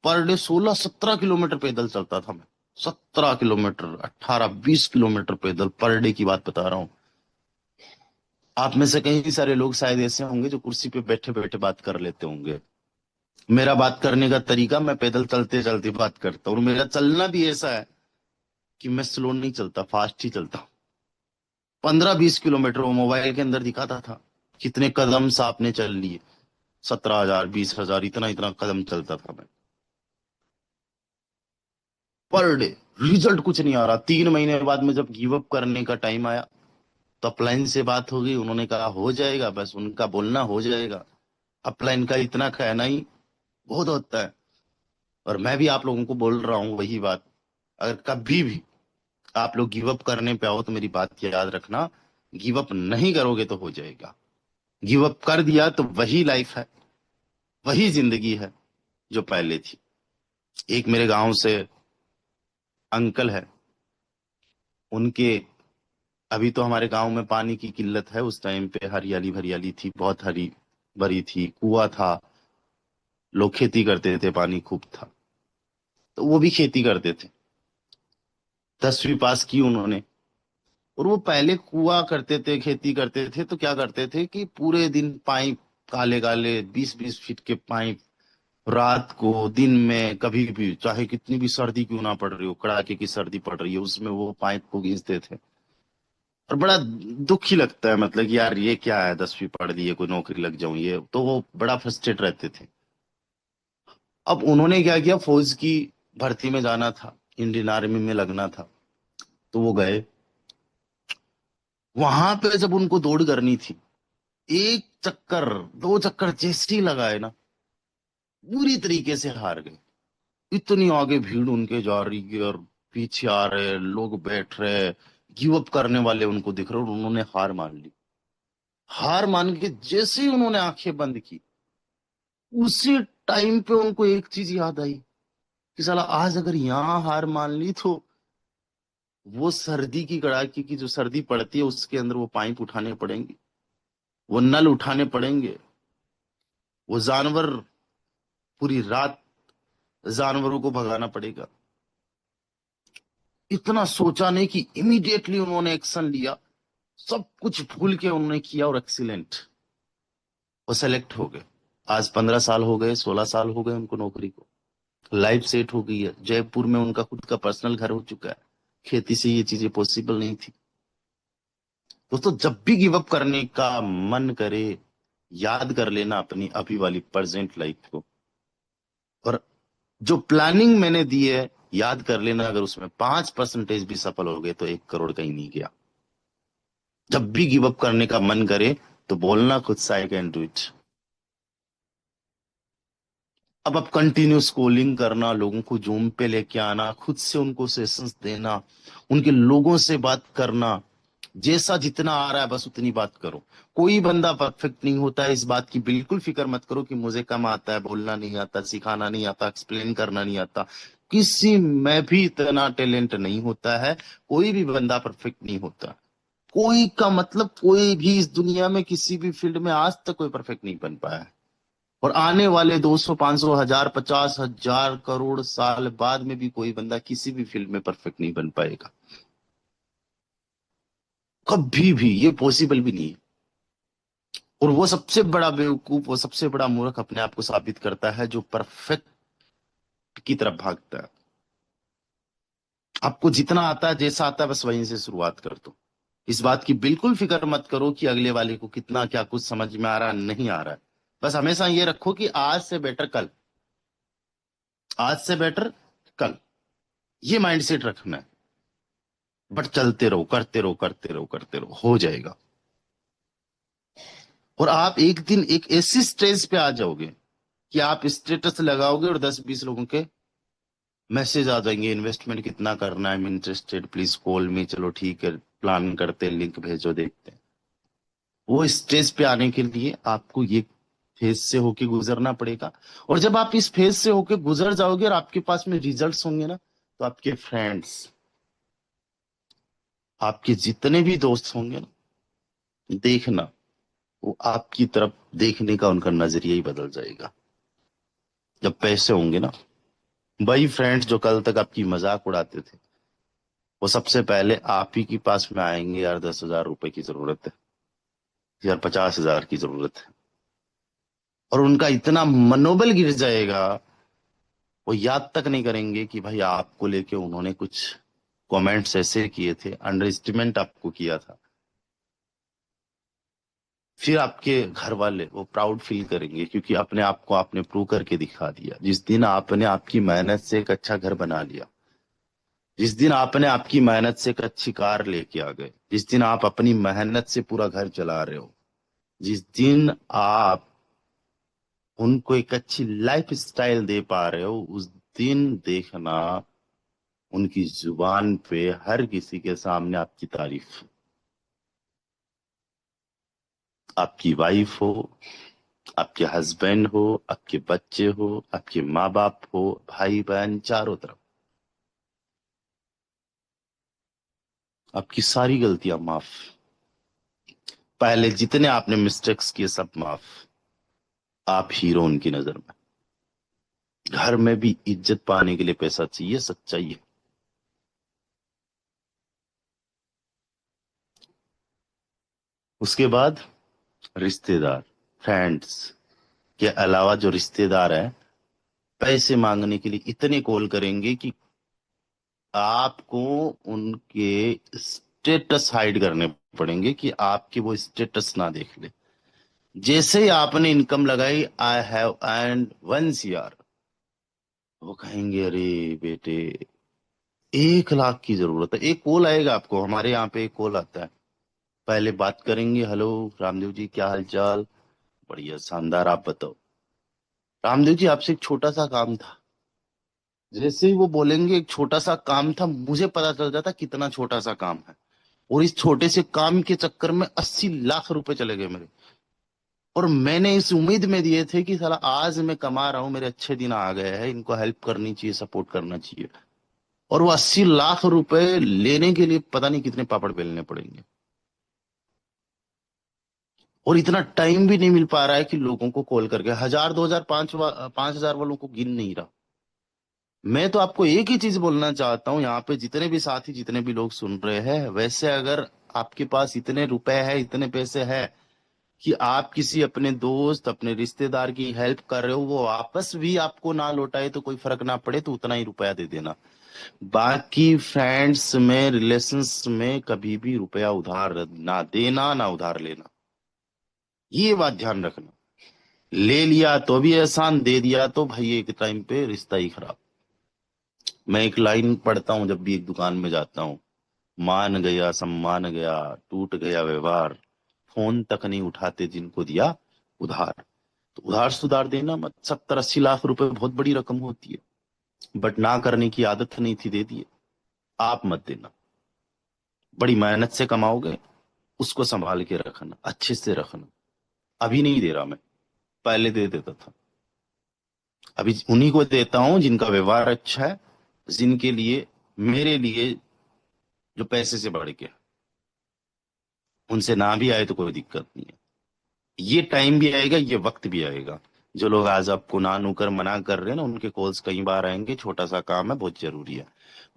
पर डे 16-17 किलोमीटर पैदल चलता था मैं। 17 किलोमीटर, 18-20 किलोमीटर पैदल पर डे की बात बता रहा हूँ। आप में से कई सारे लोग शायद ऐसे होंगे जो कुर्सी पे बैठे बैठे बात कर लेते होंगे। मेरा बात करने का तरीका, मैं पैदल चलते चलते बात करता हूँ, और मेरा चलना भी ऐसा है कि मैं स्लो नहीं चलता, फास्ट ही चलता हूँ। 15-20 किलोमीटर वो मोबाइल के अंदर दिखाता था कितने कदम आपने चल लिए, 17,000 20,000 इतना इतना कदम चलता था मैं पर डे। रिजल्ट कुछ नहीं आ रहा। 3 महीने बाद में जब गिव अप करने का टाइम आया, तो अपलाइन से बात हो गई, उन्होंने कहा हो जाएगा, बस उनका बोलना हो जाएगा। अपलाइन का इतना कहना ही बहुत होता है। और मैं भी आप लोगों को बोल रहा हूँ वही बात, अगर कभी भी आप लोग गिव अप करने पे आओ तो मेरी बात याद रखना, गिव अप नहीं करोगे तो हो जाएगा। गिव अप कर दिया तो वही लाइफ है, वही जिंदगी है जो पहले थी। एक मेरे गांव से अंकल है, उनके, अभी तो हमारे गांव में पानी की किल्लत है, उस टाइम पे हरियाली भरियाली थी, बहुत हरी भरी थी, कुआं था, लोग खेती करते थे, पानी खूब था, तो वो भी खेती करते थे। 10वीं पास की उन्होंने। और वो पहले कुआं करते थे, खेती करते थे, तो क्या करते थे कि पूरे दिन पाइप, काले काले 20-20 फीट के पाइप, रात को दिन में कभी भी चाहे कितनी भी सर्दी क्यों ना पड़ रही हो, कड़ाके की सर्दी पड़ रही है, उसमें वो पाइप को खींचते थे। और बड़ा दुख ही लगता है, मतलब कि यार ये क्या है, 10वीं पढ़ ली है, कोई नौकरी लग जाऊं, ये तो वो बड़ा फ्रस्ट्रेट रहते थे। अब उन्होंने क्या किया, फौज की भर्ती में जाना था, इंडियन आर्मी में लगना था, तो वो गए। वहां पे जब उनको दौड़ करनी थी, एक चक्कर, 2 चक्कर जैसे ही लगाए ना, पूरी तरीके से हार गए। इतनी आगे भीड़ उनके जा रही है, और पीछे आ रहे लोग, बैठ रहे, गिव अप करने वाले उनको दिख रहे, और उन्होंने हार मान ली। हार मान के जैसे ही उन्होंने आंखें बंद की, उसी टाइम पे उनको एक चीज याद आई कि साला आज अगर यहाँ हार मान ली तो वो सर्दी की, कड़ाके की जो सर्दी पड़ती है उसके अंदर वो पाइप उठाने पड़ेंगे, वो नल उठाने पड़ेंगे, वो जानवर, पूरी रात जानवरों को भगाना पड़ेगा। इतना सोचा नहीं कि इमीडिएटली उन्होंने एक्शन लिया, सब कुछ भूल के उन्होंने किया, और एक्सीलेंट, वो सेलेक्ट हो गए। आज 15 साल हो गए, 16 साल हो गए उनको नौकरी को, लाइफ सेट हो गई है, जयपुर में उनका खुद का पर्सनल घर हो चुका है। खेती से ये चीजें पॉसिबल नहीं थी। दोस्तों जब भी गिव अप करने का मन करे, याद कर लेना अपनी अभी वाली प्रेजेंट लाइफ को, और जो प्लानिंग मैंने दी है याद कर लेना, अगर उसमें 5% भी सफल हो गए तो 1 करोड़ कहीं नहीं गया। जब भी गिव अप करने का मन करे तो बोलना खुद से, आई कैन डू इट। अब कंटिन्यूस कॉलिंग करना, लोगों को जूम पे लेके आना, खुद से उनको सेशंस देना, उनके लोगों से बात करना, जैसा जितना आ रहा है बस उतनी बात करो। कोई बंदा परफेक्ट नहीं होता है, इस बात की बिल्कुल फिक्र मत करो कि मुझे कम आता है, बोलना नहीं आता, सिखाना नहीं आता, एक्सप्लेन करना नहीं आता। किसी में भी इतना टैलेंट नहीं होता है, कोई भी बंदा परफेक्ट नहीं होता। कोई का मतलब कोई भी इस दुनिया में किसी भी फील्ड में आज तक कोई परफेक्ट नहीं बन पाया है। और आने वाले 200 500 हजार 50,000 करोड़ साल बाद में भी कोई बंदा किसी भी फील्ड में परफेक्ट नहीं बन पाएगा, कभी भी, ये पॉसिबल भी नहीं है। और वो सबसे बड़ा बेवकूफ, वो सबसे बड़ा मूर्ख अपने आप को साबित करता है जो परफेक्ट की तरफ भागता है। आपको जितना आता है, जैसा आता है, बस वहीं से शुरुआत कर दो। इस बात की बिल्कुल फिक्र मत करो कि अगले वाले को कितना क्या कुछ समझ में आ रहा है, नहीं आ रहा है। बस हमेशा ये रखो कि आज से बेटर कल, आज से बेटर कल, ये माइंडसेट रखना है। बट चलते रहो, करते रहो, करते रहो, करते रहो, हो जाएगा। और आप एक दिन एक ऐसी स्टेज पे आ जाओगे कि आप स्टेटस लगाओगे और 10-20 लोगों के मैसेज आ जाएंगे, इन्वेस्टमेंट कितना करना है, I am interested, please call मी। चलो ठीक है, प्लान करते हैं, लिंक भेजो, देखते हैं। वो स्टेज पे आने के लिए आपको ये फेज से होके गुजरना पड़ेगा। और जब आप इस फेज से होके गुजर जाओगे और आपके पास में रिजल्ट्स होंगे ना, तो आपके फ्रेंड्स, आपके जितने भी दोस्त होंगे ना, देखना, वो आपकी तरफ देखने का उनका नजरिया ही बदल जाएगा। जब पैसे होंगे ना, वही फ्रेंड्स जो कल तक आपकी मजाक उड़ाते थे, वो सबसे पहले आप ही के पास में आएंगे, यार 10,000 रुपए की जरूरत है, यार 50,000 की जरूरत है। और उनका इतना मनोबल गिर जाएगा, वो याद तक नहीं करेंगे कि भाई आपको लेके उन्होंने कुछ कमेंट्स ऐसे किए थे, अंडर एस्टिमेट आपको किया था। फिर आपके घर वाले वो प्राउड फील करेंगे, क्योंकि अपने आप को आपने प्रूव करके दिखा दिया। जिस दिन आपने आपकी मेहनत से एक अच्छा घर बना लिया, जिस दिन आपने आपकी मेहनत से एक अच्छी कार लेके आ गए, जिस दिन आप अपनी मेहनत से पूरा घर चला रहे हो, जिस दिन आप उनको एक अच्छी लाइफ स्टाइल दे पा रहे हो, उस दिन देखना उनकी जुबान पे हर किसी के सामने आपकी तारीफ। आपकी वाइफ हो, आपके हस्बैंड हो, आपके बच्चे हो, आपके माँ बाप हो, भाई बहन, चारों तरफ आपकी सारी गलतियां माफ। पहले जितने आपने मिस्टेक्स किए सब माफ। आप हीरो उनकी नजर में। घर में भी इज्जत पाने के लिए पैसा चाहिए, सच्चाई है। उसके बाद रिश्तेदार, फ्रेंड्स के अलावा जो रिश्तेदार हैं, पैसे मांगने के लिए इतने कॉल करेंगे कि आपको उनके स्टेटस हाइड करने पड़ेंगे कि आपके वो स्टेटस ना देख ले। जैसे ही आपने इनकम लगाई, आई हैव अर्न 1 CR, वो कहेंगे अरे बेटे 1 लाख की जरूरत है। एक कॉल आएगा आपको, हमारे यहाँ पे एक कॉल आता है, पहले बात करेंगे, हेलो रामदेव जी क्या हाल चाल, बढ़िया शानदार, आप बताओ। रामदेव जी आपसे एक छोटा सा काम था। जैसे ही वो बोलेंगे एक छोटा सा काम था, मुझे पता चल जाता कितना छोटा सा काम है। और इस छोटे से काम के चक्कर में 80 लाख रुपए चले गए मेरे। और मैंने इस उम्मीद में दिए थे कि साला आज मैं कमा रहा हूं, मेरे अच्छे दिन आ गए हैं, इनको हेल्प करनी चाहिए, सपोर्ट करना चाहिए। और वो 80 लाख रुपए लेने के लिए पता नहीं कितने पापड़ बेलने पड़ेंगे। और इतना टाइम भी नहीं मिल पा रहा है कि लोगों को कॉल करके 1,000, 2,000, 5,000 वालों को गिन नहीं रहा। मैं तो आपको एक ही चीज बोलना चाहता हूँ, यहाँ पे जितने भी साथी, जितने भी लोग सुन रहे हैं, वैसे अगर आपके पास इतने रुपए है, इतने पैसे है कि आप किसी अपने दोस्त, अपने रिश्तेदार की हेल्प कर रहे हो, वो वापस भी आपको ना लौटाए तो कोई फर्क ना पड़े, तो उतना ही रुपया दे देना। बाकी फ्रेंड्स में, रिलेशंस में कभी भी रुपया उधार ना देना, ना उधार लेना, ये बात ध्यान रखना। ले लिया तो भी एहसान, दे दिया तो भाई एक टाइम पे रिश्ता ही खराब। मैं एक लाइन पढ़ता हूँ जब भी एक दुकान में जाता हूँ, मान गया सम्मान गया, टूट गया व्यवहार, फोन तक नहीं उठाते जिनको दिया उधार। तो उधार सुधार देना मत। 70-80 लाख रुपए बहुत बड़ी रकम होती है, बट ना करने की आदत नहीं थी, दे दिए। आप मत देना। बड़ी मेहनत से कमाओगे, उसको संभाल के रखना, अच्छे से रखना। अभी नहीं दे रहा मैं, पहले दे देता था। अभी उन्हीं को देता हूं जिनका व्यवहार अच्छा है, जिनके लिए, मेरे लिए, जो पैसे से बढ़ के। उनसे ना भी आए तो कोई दिक्कत नहीं है। ये टाइम भी आएगा, ये वक्त भी आएगा। जो लोग आज आपको ना नुकर मना कर रहे हैं ना, उनके कॉल्स कई बार आएंगे, छोटा सा काम है, बहुत जरूरी है।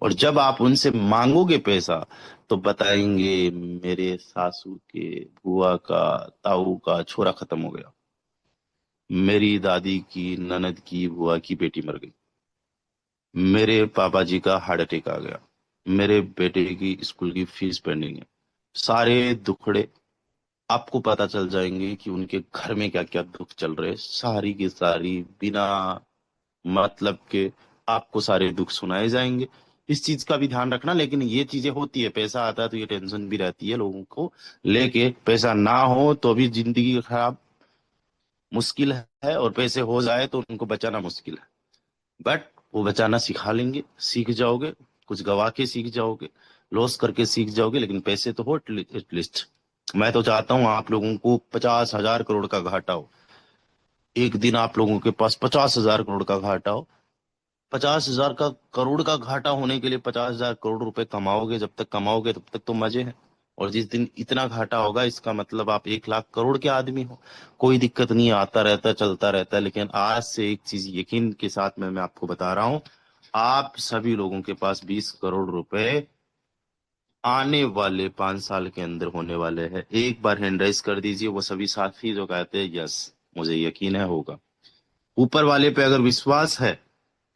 और जब आप उनसे मांगोगे पैसा, तो बताएंगे मेरे सासू के, बुआ का, ताऊ का छोरा खत्म हो गया, मेरी दादी की, ननद की, बुआ की बेटी मर गई, मेरे पापा जी का हार्ट अटैक आ गया, मेरे बेटे की स्कूल की फीस पेंडिंग है, सारे दुखड़े आपको पता चल जाएंगे कि उनके घर में क्या क्या दुख चल रहे हैं, सारी की सारी बिना मतलब के आपको सारे दुख सुनाए जाएंगे। इस चीज का भी ध्यान रखना। लेकिन ये चीजें होती है, पैसा आता है तो ये टेंशन भी रहती है लोगों को लेके। पैसा ना हो तो भी जिंदगी खराब मुश्किल है, और पैसे हो जाए तो उनको बचाना मुश्किल है। बट वो बचाना सिखा लेंगे, सीख जाओगे, कुछ गवा के सीख जाओगे, लॉस करके सीख जाओगे, लेकिन पैसे तो हो एटलीस्ट। मैं तो चाहता हूँ आप लोगों को 50,000 करोड़ का घाटा हो, एक दिन आप लोगों के पास 50,000 करोड़ का घाटा हो। 50,000 का करोड़ का घाटा होने के लिए 50,000 करोड़ रुपए कमाओगे, जब तक कमाओगे तब तक तो मजे हैं। और जिस दिन इतना घाटा होगा, इसका मतलब आप 1 लाख करोड़ के आदमी हो। कोई दिक्कत नहीं है, आता रहता है, चलता रहता है। लेकिन आज से एक चीज यकीन के साथ मैं आपको बता रहा हूँ, आप सभी लोगों के पास 20 करोड़ रुपए आने वाले 5 साल के अंदर होने वाले हैं। एक बार हैंड राइज कर दीजिए, वो सभी साथी जो कहते हैं यस मुझे यकीन है होगा। ऊपर वाले पे अगर विश्वास है,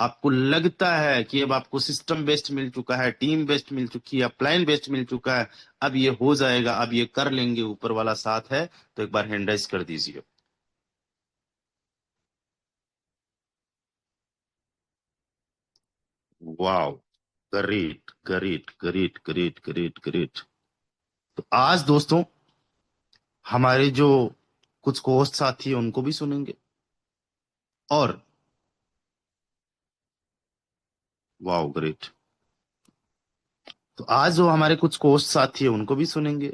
आपको लगता है कि अब आपको सिस्टम बेस्ड मिल चुका है, टीम बेस्ड मिल चुकी है, प्लान बेस्ड मिल चुका है, अब ये हो जाएगा, अब ये कर लेंगे, ऊपर वाला साथ है, तो एक बार हैंड राइज कर दीजिए। Wow, great great great great great great. तो आज दोस्तों, हमारे जो कुछ कोस्ट साथी हैं उनको भी सुनेंगे, और वाओ ग्रेट। तो आज जो हमारे कुछ कोस्ट साथी है उनको भी सुनेंगे,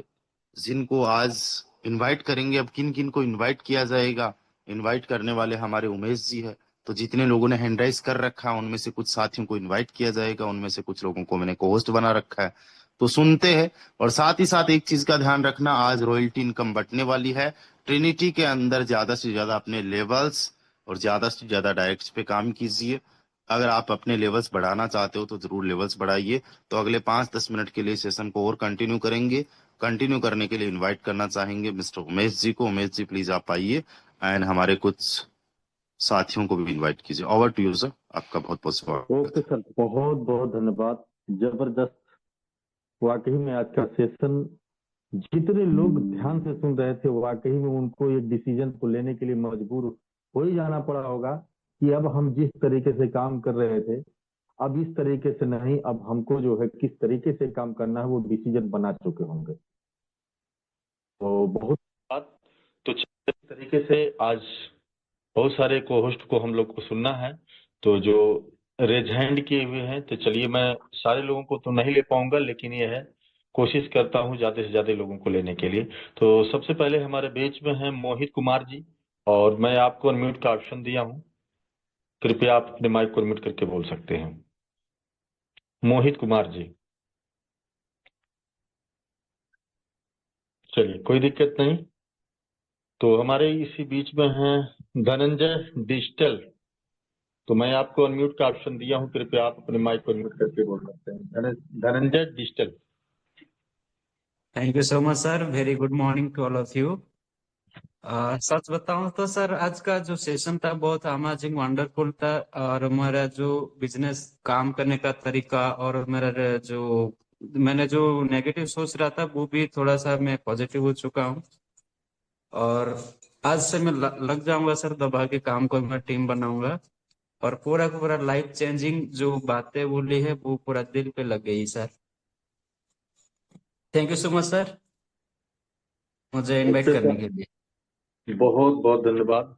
जिनको आज इनवाइट करेंगे। अब किन किन को इनवाइट किया जाएगा, इनवाइट करने वाले हमारे उमेश जी है। तो जितने लोगों ने हैंड राइज कर रखा है उनमें से कुछ साथियों को इनवाइट किया जाएगा, उनमें से कुछ लोगों को मैंने को होस्ट बना रखा है। तो सुनते हैं। और साथ ही साथ एक चीज का ध्यान रखना, आज रॉयल्टी इनकम बंटने वाली है। ट्रिनिटी के अंदर ज्यादा से ज्यादा अपने लेवल्स और ज्यादा से ज्यादा डायरेक्ट्स पे काम कीजिए। अगर आप अपने लेवल्स बढ़ाना चाहते हो तो जरूर लेवल्स बढ़ाइए। तो अगले 5-10 मिनट के लिए सेशन को और कंटिन्यू करेंगे। कंटिन्यू करने के लिए इनवाइट करना चाहेंगे मिस्टर उमेश जी को। उमेश जी प्लीज आप आइए, एंड हमारे कुछ साथियों को भी इनवाइट कीजिए। ओवर टू यू सर, आपका बहुत बहुत स्वागत ओके है। सर, बहुत बहुत धन्यवाद। जबरदस्त। वाकई में आज का सेशन, जितने लोग ध्यान से सुन रहे थे, वाकई में उनको एक डिसीजन को लेने के लिए मजबूर हो ही जाना पड़ा होगा कि अब हम जिस तरीके से काम कर रहे थे, अब इस तरीके से नहीं, अब हमको जो है किस तरीके से काम करना है वो डिसीजन बना चुके होंगे। तो बहुत बात। तो इस तरीके से आज बहुत सारे को होस्ट को हम लोग को सुनना है। तो जो रेज हैंड किए हुए हैं, तो चलिए, मैं सारे लोगों को तो नहीं ले पाऊंगा, लेकिन ये है, कोशिश करता हूं ज्यादा से ज्यादा लोगों को लेने के लिए। तो सबसे पहले हमारे बीच में है मोहित कुमार जी, और मैं आपको अनम्यूट का ऑप्शन दिया हूं। कृपया आप अपने माइक को अनम्यूट करके बोल सकते हैं, मोहित कुमार जी। चलिए, कोई दिक्कत नहीं। तो हमारे इसी बीच में है धनंजय डिजिटल। तो मैं आपको अनम्यूट का ऑप्शन दिया हूं, कृपया आप अपने माइक को अनम्यूट करके बोल सकते हैं, Dhananjay Digital. Thank you so much sir. Very good morning to all of you. सच बताऊं तो सर, आज का जो सेशन था बहुत अमेजिंग वंडरफुल था। और मेरा जो बिजनेस काम करने का तरीका, और मेरा जो मैंने जो नेगेटिव सोच रहा था वो भी थोड़ा सा मैं पॉजिटिव हो चुका हूँ। और आज से मैं लग जाऊंगा सर, दबा के काम को मैं टीम बनाऊंगा। और पूरा का पूरा लाइफ चेंजिंग जो बातें बोली है वो पूरा दिल पे लग गई sir. Thank you so much sir, मुझे इनवाइट ओके करने सर, के लिए। बहुत बहुत धन्यवाद,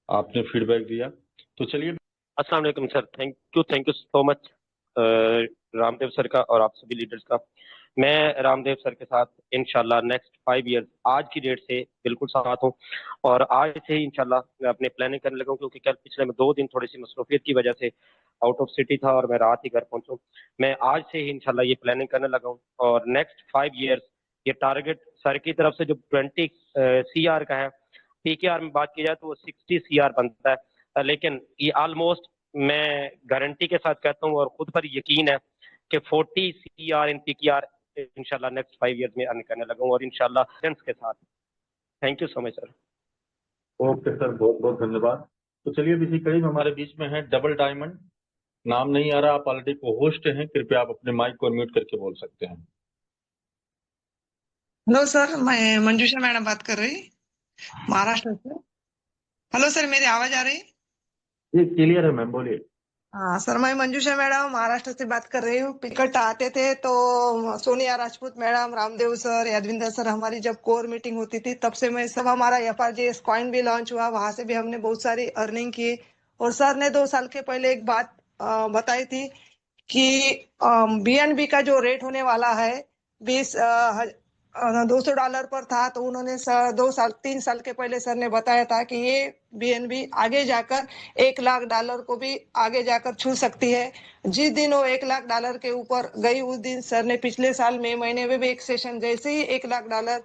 आपने फीडबैक दिया। तो चलिए, अस्सलाम वालेकुम sir. Thank you so much Ramdev sir का और आप सभी लीडर्स का। मैं रामदेव सर के साथ इंशाल्लाह नेक्स्ट 5 इयर्स आज की डेट से बिल्कुल साथ हूँ। और आज से ही इंशाल्लाह मैं अपने प्लानिंग करने लगा हूँ, क्योंकि कल पिछले में 2 दिन थोड़ी सी मसरूफियत की वजह से आउट ऑफ सिटी था और मैं रात ही घर पहुंचा। मैं आज से ही इंशाल्लाह ये प्लानिंग करने लगा हूँ, और नेक्स्ट 5 इयर्स ये टारगेट सर की तरफ से जो 20 CR का है, PKR में बात की जाए तो वो 60 CR बनता है। लेकिन ये ऑलमोस्ट मैं गारंटी के साथ कहता हूँ और खुद पर यकीन है कि 40 CR इन PKR इंशाल्लाह नेक्स्ट 5 इयर्स में अर्न करने लगा हूँ, और इंशाल्लाह फ्रेंड्स के साथ। Thank you so much sir. Okay sir, बहुत बहुत धन्यवाद। तो चलिए, अब इसी कड़ी में हमारे बीच में है डबल डायमंड। नाम नहीं आ रहा, आप ऑलरेडी को होस्ट हैं, कृपया आप अपने माइक को म्यूट करके बोल सकते हैं। हेलो सर, मैं मंजूषा मैडम बात कर रही महाराष्ट्र से। हेलो सर, मेरी आवाज आ रही? ये क्लियर है मैम, बोलिए। हाँ सर, मैं मंजूषा मैडम महाराष्ट्र से बात कर रही हूँ। टिकट आते थे तो Sonia Rajput madam, Ramdev sir, Yadvinder sir, हमारी जब कोर मीटिंग होती थी तब से मैं सब, हमारा FRGS कॉइन भी लॉन्च हुआ, वहां से भी हमने बहुत सारी अर्निंग की। और सर ने 2 साल के पहले एक बात बताई थी कि BNB का जो रेट होने वाला है 200 डॉलर पर था, तो उन्होंने 3 साल के पहले सर ने बताया था कि ये BNB आगे जाकर 1 लाख डॉलर को भी आगे जाकर छू सकती है। जिस दिन वो 1 लाख डॉलर के ऊपर गई, उस दिन सर ने पिछले साल मई महीने में भी एक सेशन, जैसे ही 1 लाख डॉलर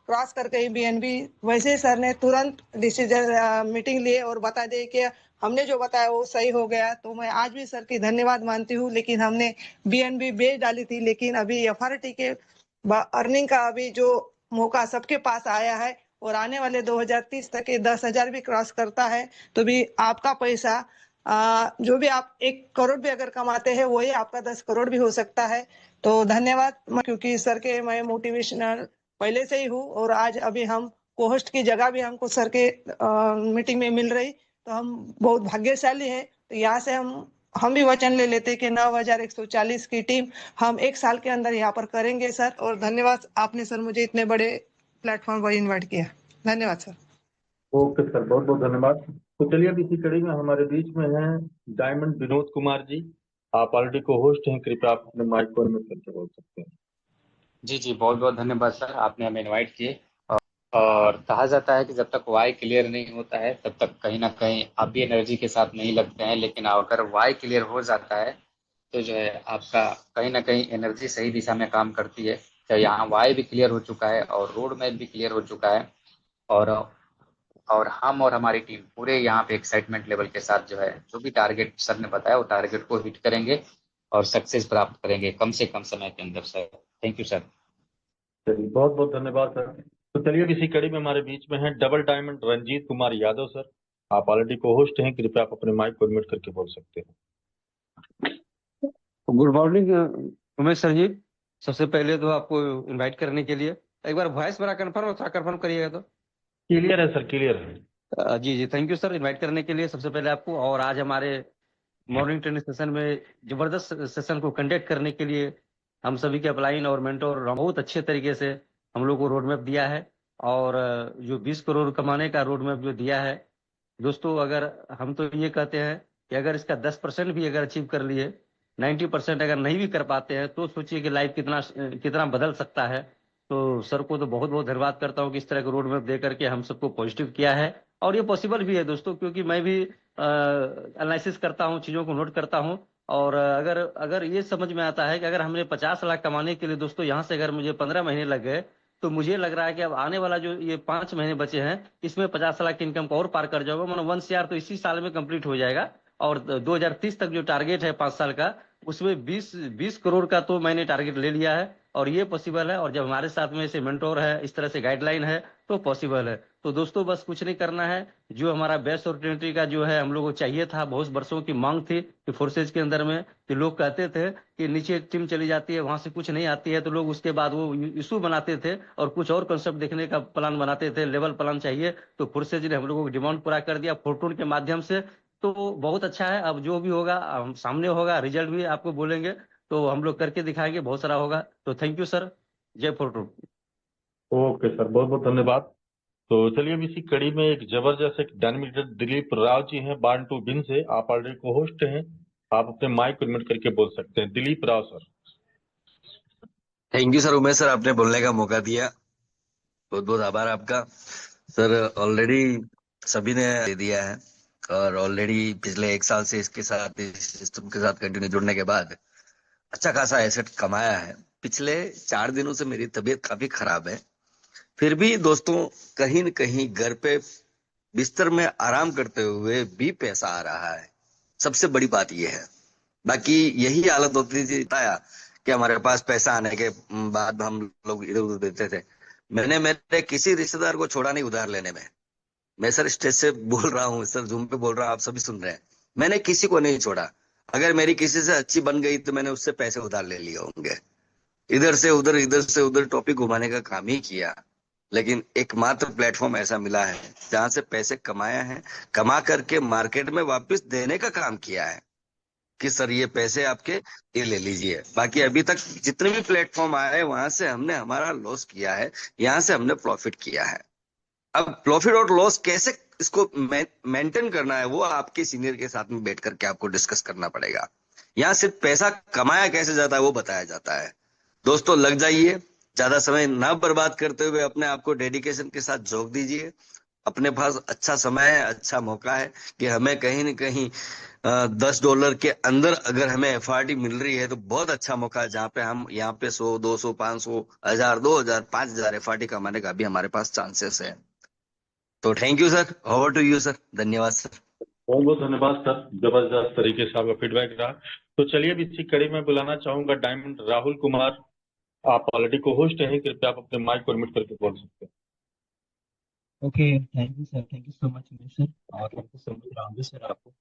क्रॉस कर गई BNB, वैसे ही सर ने तुरंत डिसीजन मीटिंग लिए और बता दिए कि हमने जो बताया वो सही हो गया। तो मैं आज भी सर की धन्यवाद मानती हूँ। लेकिन हमने BNB बेच डाली थी, लेकिन अभी FRT के अर्निंग का अभी जो मौका सबके पास आया है, और आने वाले 2030 तक ये 10,000 भी क्रॉस करता है, तो भी आपका पैसा जो भी आप 1 करोड़ भी अगर कमाते हैं, वही आपका 10 करोड़ भी हो सकता है। तो धन्यवाद, क्योंकि सर के मैं मोटिवेशनल पहले से ही हूँ, और आज अभी हम कोहोस्ट की जगह भी हमको सर के मीटिंग में मिल रही, तो हम बहुत भाग्यशाली हैं। तो यहाँ से हम भी वचन ले लेते कि 9,140 की टीम हम 1 साल के अंदर यहाँ पर करेंगे सर। और धन्यवाद, आपने सर मुझे इतने बड़े प्लेटफॉर्म पर इन्वाइट किया। धन्यवाद सर। ओके सर, बहुत बहुत धन्यवाद। तो चलिए अब इसी कड़ी में हमारे बीच में हैं डायमंड विनोद कुमार जी। आप ऑलरेडी को होस्ट हैं, कृपया आप अपने माइक को म्यूट करके बोल सकते हैं। जी जी, बहुत बहुत धन्यवाद सर, आपने हमें इनवाइट किए। और कहा जाता है कि जब तक वाई क्लियर नहीं होता है तब तक कहीं ना कहीं आप भी एनर्जी के साथ नहीं लगते हैं, लेकिन अगर वाई क्लियर हो जाता है तो जो है आपका कहीं ना कहीं एनर्जी सही दिशा में काम करती है। तो यहाँ वाई भी क्लियर हो चुका है और रोड मैप भी क्लियर हो चुका है, और हम और हमारी टीम पूरे यहाँ पे एक्साइटमेंट लेवल के साथ जो है जो भी टारगेट सर ने बताया वो टारगेट को हिट करेंगे और सक्सेस प्राप्त करेंगे कम से कम समय के अंदर सर। Thank you sir. चलिए बहुत बहुत धन्यवाद सर। तो चलिए अब इसी कड़ी में हमारे बीच में है double diamond Ranjit Kumar Yadav sir. आप ऑलरेडी को होस्ट हैं, कृपया आप अपने माइक को म्यूट करके बोल सकते हैं। गुड मॉर्निंग उमेश सर जी। सबसे पहले तो आपको इनवाइट करने के लिए एक बार वॉइस मेरा कंफर्म करिएगा तो। क्लियर है सर, क्लियर है। जी जी, थैंक यू सर इनवाइट करने के लिए सबसे पहले आपको। और आज हमारे मॉर्निंग ट्रेनिंग सेशन में जबरदस्त सेशन को कंडक्ट करने के लिए हम सभी के अपलाइन और मेंटोर बहुत अच्छे तरीके से हम लोग को रोड मैप दिया है, और जो 20 करोड़ कमाने का रोड मैप जो दिया है दोस्तों, अगर हम तो ये कहते हैं कि अगर इसका 10% भी अगर अचीव कर लिए, 90% अगर नहीं भी कर पाते हैं, तो सोचिए कि लाइफ कितना बदल सकता है। तो सर को तो बहुत बहुत धन्यवाद करता हूँ कि इस तरह का रोड मैप दे करके हम सबको पॉजिटिव किया है। और ये पॉसिबल भी है दोस्तों, क्योंकि मैं भी एनालिसिस करता हूँ, चीजों को नोट करता हूँ। और अगर ये समझ में आता है कि अगर हमने 50 लाख कमाने के लिए दोस्तों यहाँ से अगर मुझे 15 महीने लग गए, तो मुझे लग रहा है कि अब आने वाला जो ये 5 महीने बचे हैं, इसमें 50 लाख की इनकम को और पार कर जाऊंगा। मतलब 1 CR तो इसी साल में कंप्लीट हो जाएगा। और 2030 तक जो टारगेट है 5 साल का, उसमें 20 करोड़ का तो मैंने टारगेट ले लिया है, और ये पॉसिबल है। और जब हमारे साथ में ऐसे मेंटोर है, इस तरह से गाइडलाइन है, तो पॉसिबल है। तो दोस्तों बस कुछ नहीं करना है, जो हमारा बेस्ट अपॉर्चुनिटी का जो है हम लोगों को चाहिए था, बहुत वर्षों की मांग थी कि फोर्सेज के अंदर में कि लोग कहते थे कि नीचे टीम चली जाती है, वहां से कुछ नहीं आती है, तो लोग उसके बाद वो इशू बनाते थे और कुछ और कंसेप्ट देखने का प्लान बनाते थे, लेवल प्लान चाहिए। तो फोर्सेज ने हम लोगों को डिमांड पूरा कर दिया फोर्टून के माध्यम से। तो बहुत अच्छा है। अब जो भी होगा हम सामने होगा, रिजल्ट भी आपको बोलेंगे, तो हम लोग करके दिखाएंगे, बहुत सारा होगा। तो थैंक यू सर, जय फोर्टून। ओके सर, बहुत बहुत धन्यवाद। तो चलिए अब इसी कड़ी में एक जबरदस्त एक डायनामिक दिलीप राव जी हैं बार्न टू बिन से। आप ऑलरेडी को होस्ट हैं, आप अपने माइक को म्यूट करके बोल सकते हैं। Dilip Rao sir. Thank you sir, Umesh sir, आपने बोलने का मौका दिया, बहुत बहुत आभार आपका सर। ऑलरेडी सभी ने दे दिया है, और ऑलरेडी पिछले 1 साल से इसके साथ, इस सिस्टम के साथ कंटिन्यू जुड़ने के बाद अच्छा खासा एसेट कमाया है। पिछले 4 दिनों से मेरी तबीयत काफी खराब है, फिर भी दोस्तों कहीं न कहीं घर पे बिस्तर में आराम करते हुए भी पैसा आ रहा है। सबसे बड़ी बात यह है। बाकी यही हालत होती थी बताया कि हमारे पास पैसा आने के बाद हम लोग इधर उधर देते थे। मैंने मेरे किसी रिश्तेदार को छोड़ा नहीं उधार लेने में। मैं सर स्टेज से बोल रहा हूँ, सर जूम पे बोल रहा हूँ, आप सभी सुन रहे हैं। मैंने किसी को नहीं छोड़ा। अगर मेरी किसी से अच्छी बन गई तो मैंने उससे पैसे उधार ले लिए होंगे। इधर से उधर टॉपिक घुमाने का काम ही किया। लेकिन एकमात्र प्लेटफॉर्म ऐसा मिला है जहां से पैसे कमाया है, कमा करके मार्केट में वापस देने का काम किया है कि सर ये पैसे आपके, ये ले लीजिए। बाकी अभी तक जितने भी प्लेटफॉर्म आए हैं वहां से हमने हमारा लॉस किया है, यहाँ से हमने प्रॉफिट किया है। अब प्रॉफिट और लॉस कैसे इसको मेंटेन करना है, वो आपके सीनियर के साथ में बैठ करके आपको डिस्कस करना पड़ेगा। यहाँ सिर्फ पैसा कमाया कैसे जाता है वो बताया जाता है। दोस्तों लग जाइए, ज्यादा समय ना बर्बाद करते हुए अपने आप को डेडिकेशन के साथ झोंक दीजिए। अपने पास अच्छा समय है, अच्छा मौका है कि हमें कहीं न कहीं $10 के अंदर अगर हमें एफआरडी मिल रही है तो बहुत अच्छा मौका है, जहाँ पे हम यहाँ पे 100, 200, 500, 1000, 2000, 5000 एफआरडी कमाने का भी हमारे पास चांसेस है। तो thank you sir, over to you sir, धन्यवाद सर। बहुत बहुत धन्यवाद सर, जबरदस्त तरीके से आपका फीडबैक रहा। तो चलिए अब इसी कड़ी में बुलाना चाहूंगा डायमंड राहुल कुमार। आप ऑलरेडी को होस्ट हैं, कृपया आप अपने माइक को अनम्यूट करके बोल सकते हैं। Okay, thank you sir, thank you so much Umesh sir, और thank you so much Ramdev sir आपको।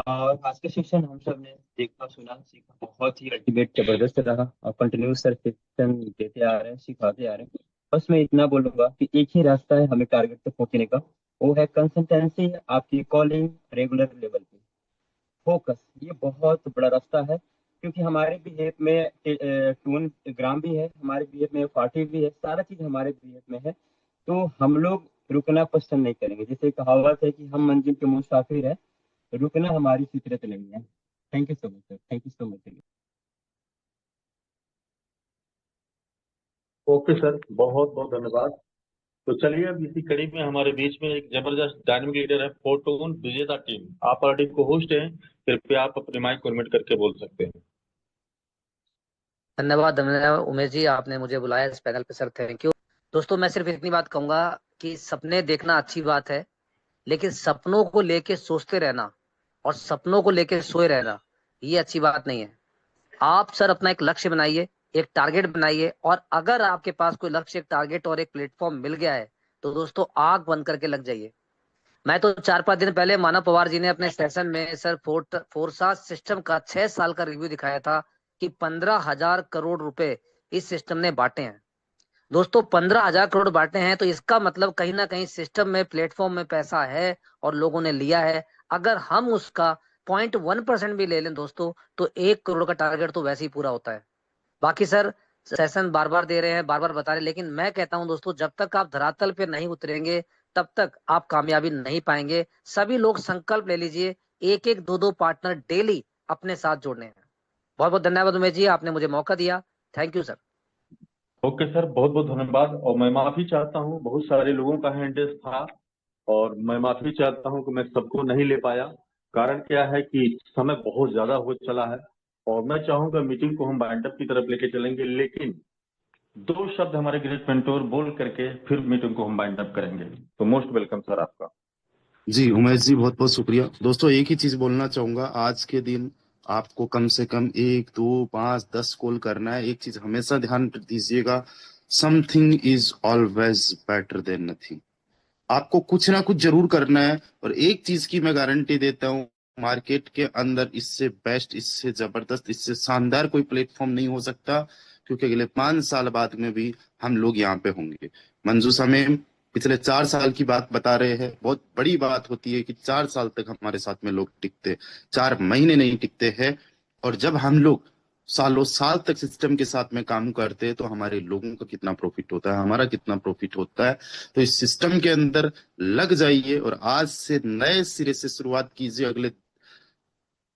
और आज का सेशन हम सब ने देखा, सुना, सीखा, बहुत ही अल्टीमेट जबरदस्त रहा, और कंटिन्यूस सर सेशन देते आ रहे हैं, सिखाते आ रहे हैं। बस मैं इतना बोलूंगा कि एक ही रास्ता है हमें टारगेट तक पहुंचने का, वो है कंसिस्टेंसी, आपकी कॉलिंग रेगुलर लेवल पे फोकस। ये बहुत बड़ा रास्ता है, क्योंकि हमारे बिहेव में टून ग्राम भी है, हमारे बिहेव में 40 भी है, सारा चीज हमारे बिहेव में है। तो हम लोग रुकना पसंद नहीं करेंगे। जैसे कहावत है कि हम मंजिल के मुसाफिर है, रुकना हमारी फितरत नहीं है। Thank you so much sir, thank you so much. Okay sir, बहुत बहुत धन्यवाद। तो चलिए अब इसी कड़ी में हमारे बीच में एक जबरदस्त डायनामिक लीडर है, फोर्टून विजेता टीम। आप ऑलरेडी को होस्ट हैं, कृपया आप अपने माइक को अनम्यूट करके बोल सकते हैं। धन्यवाद धन्यवाद उमेश जी, आपने मुझे बुलाया इस पैनल पे सर, थैंक यू। दोस्तों मैं सिर्फ इतनी बात कहूंगा कि सपने देखना अच्छी बात है, लेकिन सपनों को लेके सोचते रहना और सपनों को लेके सोए रहना ये अच्छी बात नहीं है। आप सर अपना एक लक्ष्य बनाइए, एक टारगेट बनाइए, और अगर आपके पास कोई लक्ष्य, एक टारगेट और एक प्लेटफॉर्म मिल गया है तो दोस्तों आग बंद करके लग जाइए। मैं तो 4-5 दिन पहले मानव पवार जी ने अपने सेशन में सर फोरसास सिस्टम का 6 साल का रिव्यू दिखाया था कि 15,000 करोड़ रुपए इस सिस्टम ने बांटे हैं। दोस्तों 15,000 करोड़ बांटे हैं तो इसका मतलब कहीं ना कहीं सिस्टम में, प्लेटफॉर्म में पैसा है और लोगों ने लिया है। अगर हम उसका 0.1% भी ले लें दोस्तों, तो 1 करोड़ का टारगेट तो वैसे ही पूरा होता है। बाकी सर सेशन बार बार दे रहे हैं, बार बार बता रहे हैं, लेकिन मैं कहता हूं दोस्तों, जब तक आप धरातल पे नहीं उतरेंगे तब तक आप कामयाबी नहीं पाएंगे। सभी लोग संकल्प ले लीजिए, एक एक दो पार्टनर डेली अपने साथ जोड़ने हैं। बहुत बहुत धन्यवाद उमेश जी, आपने मुझे मौका दिया। Thank you sir. Okay sir, बहुत बहुत धन्यवाद। और मैं माफी चाहता हूँ, बहुत सारे लोगों का हैंड रेस था और मैं माफी चाहता हूँ कि मैं सबको नहीं ले पाया। कारण क्या है कि समय बहुत ज्यादा हो चला है और मैं चाहूंगा मीटिंग को हम बाइंड अप की तरफ लेके चलेंगे, लेकिन 2 शब्द हमारे ग्रेट मेंटोर बोल करके फिर मीटिंग को हम बाइंड अप करेंगे। तो मोस्ट वेलकम सर आपका। जी उमेश जी, बहुत बहुत शुक्रिया। दोस्तों एक ही चीज बोलना चाहूंगा, आज के दिन आपको कम से कम 1, 2, 5, 10 कॉल करना है। एक चीज हमेशा ध्यान दीजिएगा, something is always better than nothing. आपको कुछ ना कुछ जरूर करना है, और एक चीज की मैं गारंटी देता हूँ, मार्केट के अंदर इससे बेस्ट, इससे जबरदस्त, इससे शानदार कोई प्लेटफॉर्म नहीं हो सकता, क्योंकि अगले 5 साल बाद में भी हम लोग यहाँ पे होंगे। मंजू समेम पिछले 4 साल की बात बता रहे हैं। बहुत बड़ी बात होती है कि 4 साल तक हमारे साथ में लोग टिकते, 4 महीने नहीं टिकते हैं। और जब हम लोग सालों साल तक सिस्टम के साथ में काम करते हैं तो हमारे लोगों का कितना प्रॉफिट होता है, हमारा कितना प्रॉफिट होता है। तो इस सिस्टम के अंदर लग जाइए और आज से नए सिरे से शुरुआत कीजिए। अगले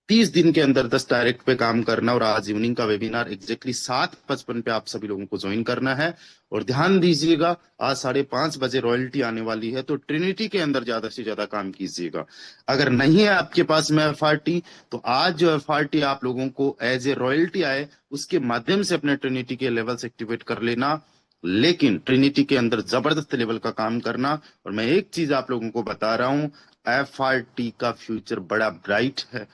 30 दिन के अंदर 10 डायरेक्ट पे काम करना, और आज इवनिंग का वेबिनार एग्जैक्टली 7:55 पे आप सभी लोगों को ज्वाइन करना है। और ध्यान दीजिएगा, आज 5:30 बजे रॉयल्टी आने वाली है, तो ट्रिनिटी के अंदर ज्यादा से ज्यादा काम कीजिएगा। अगर नहीं है आपके पास में एफआरटी, तो आज जो एफआरटी आप लोगों को एज ए रॉयल्टी आए, उसके माध्यम से अपने ट्रिनिटी के लेवल्स एक्टिवेट कर लेना। लेकिन ट्रिनिटी के अंदर जबरदस्त लेवल का काम करना। और मैं एक चीज आप लोगों को बता रहा हूं, एफआरटी का फ्यूचर बड़ा ब्राइट है।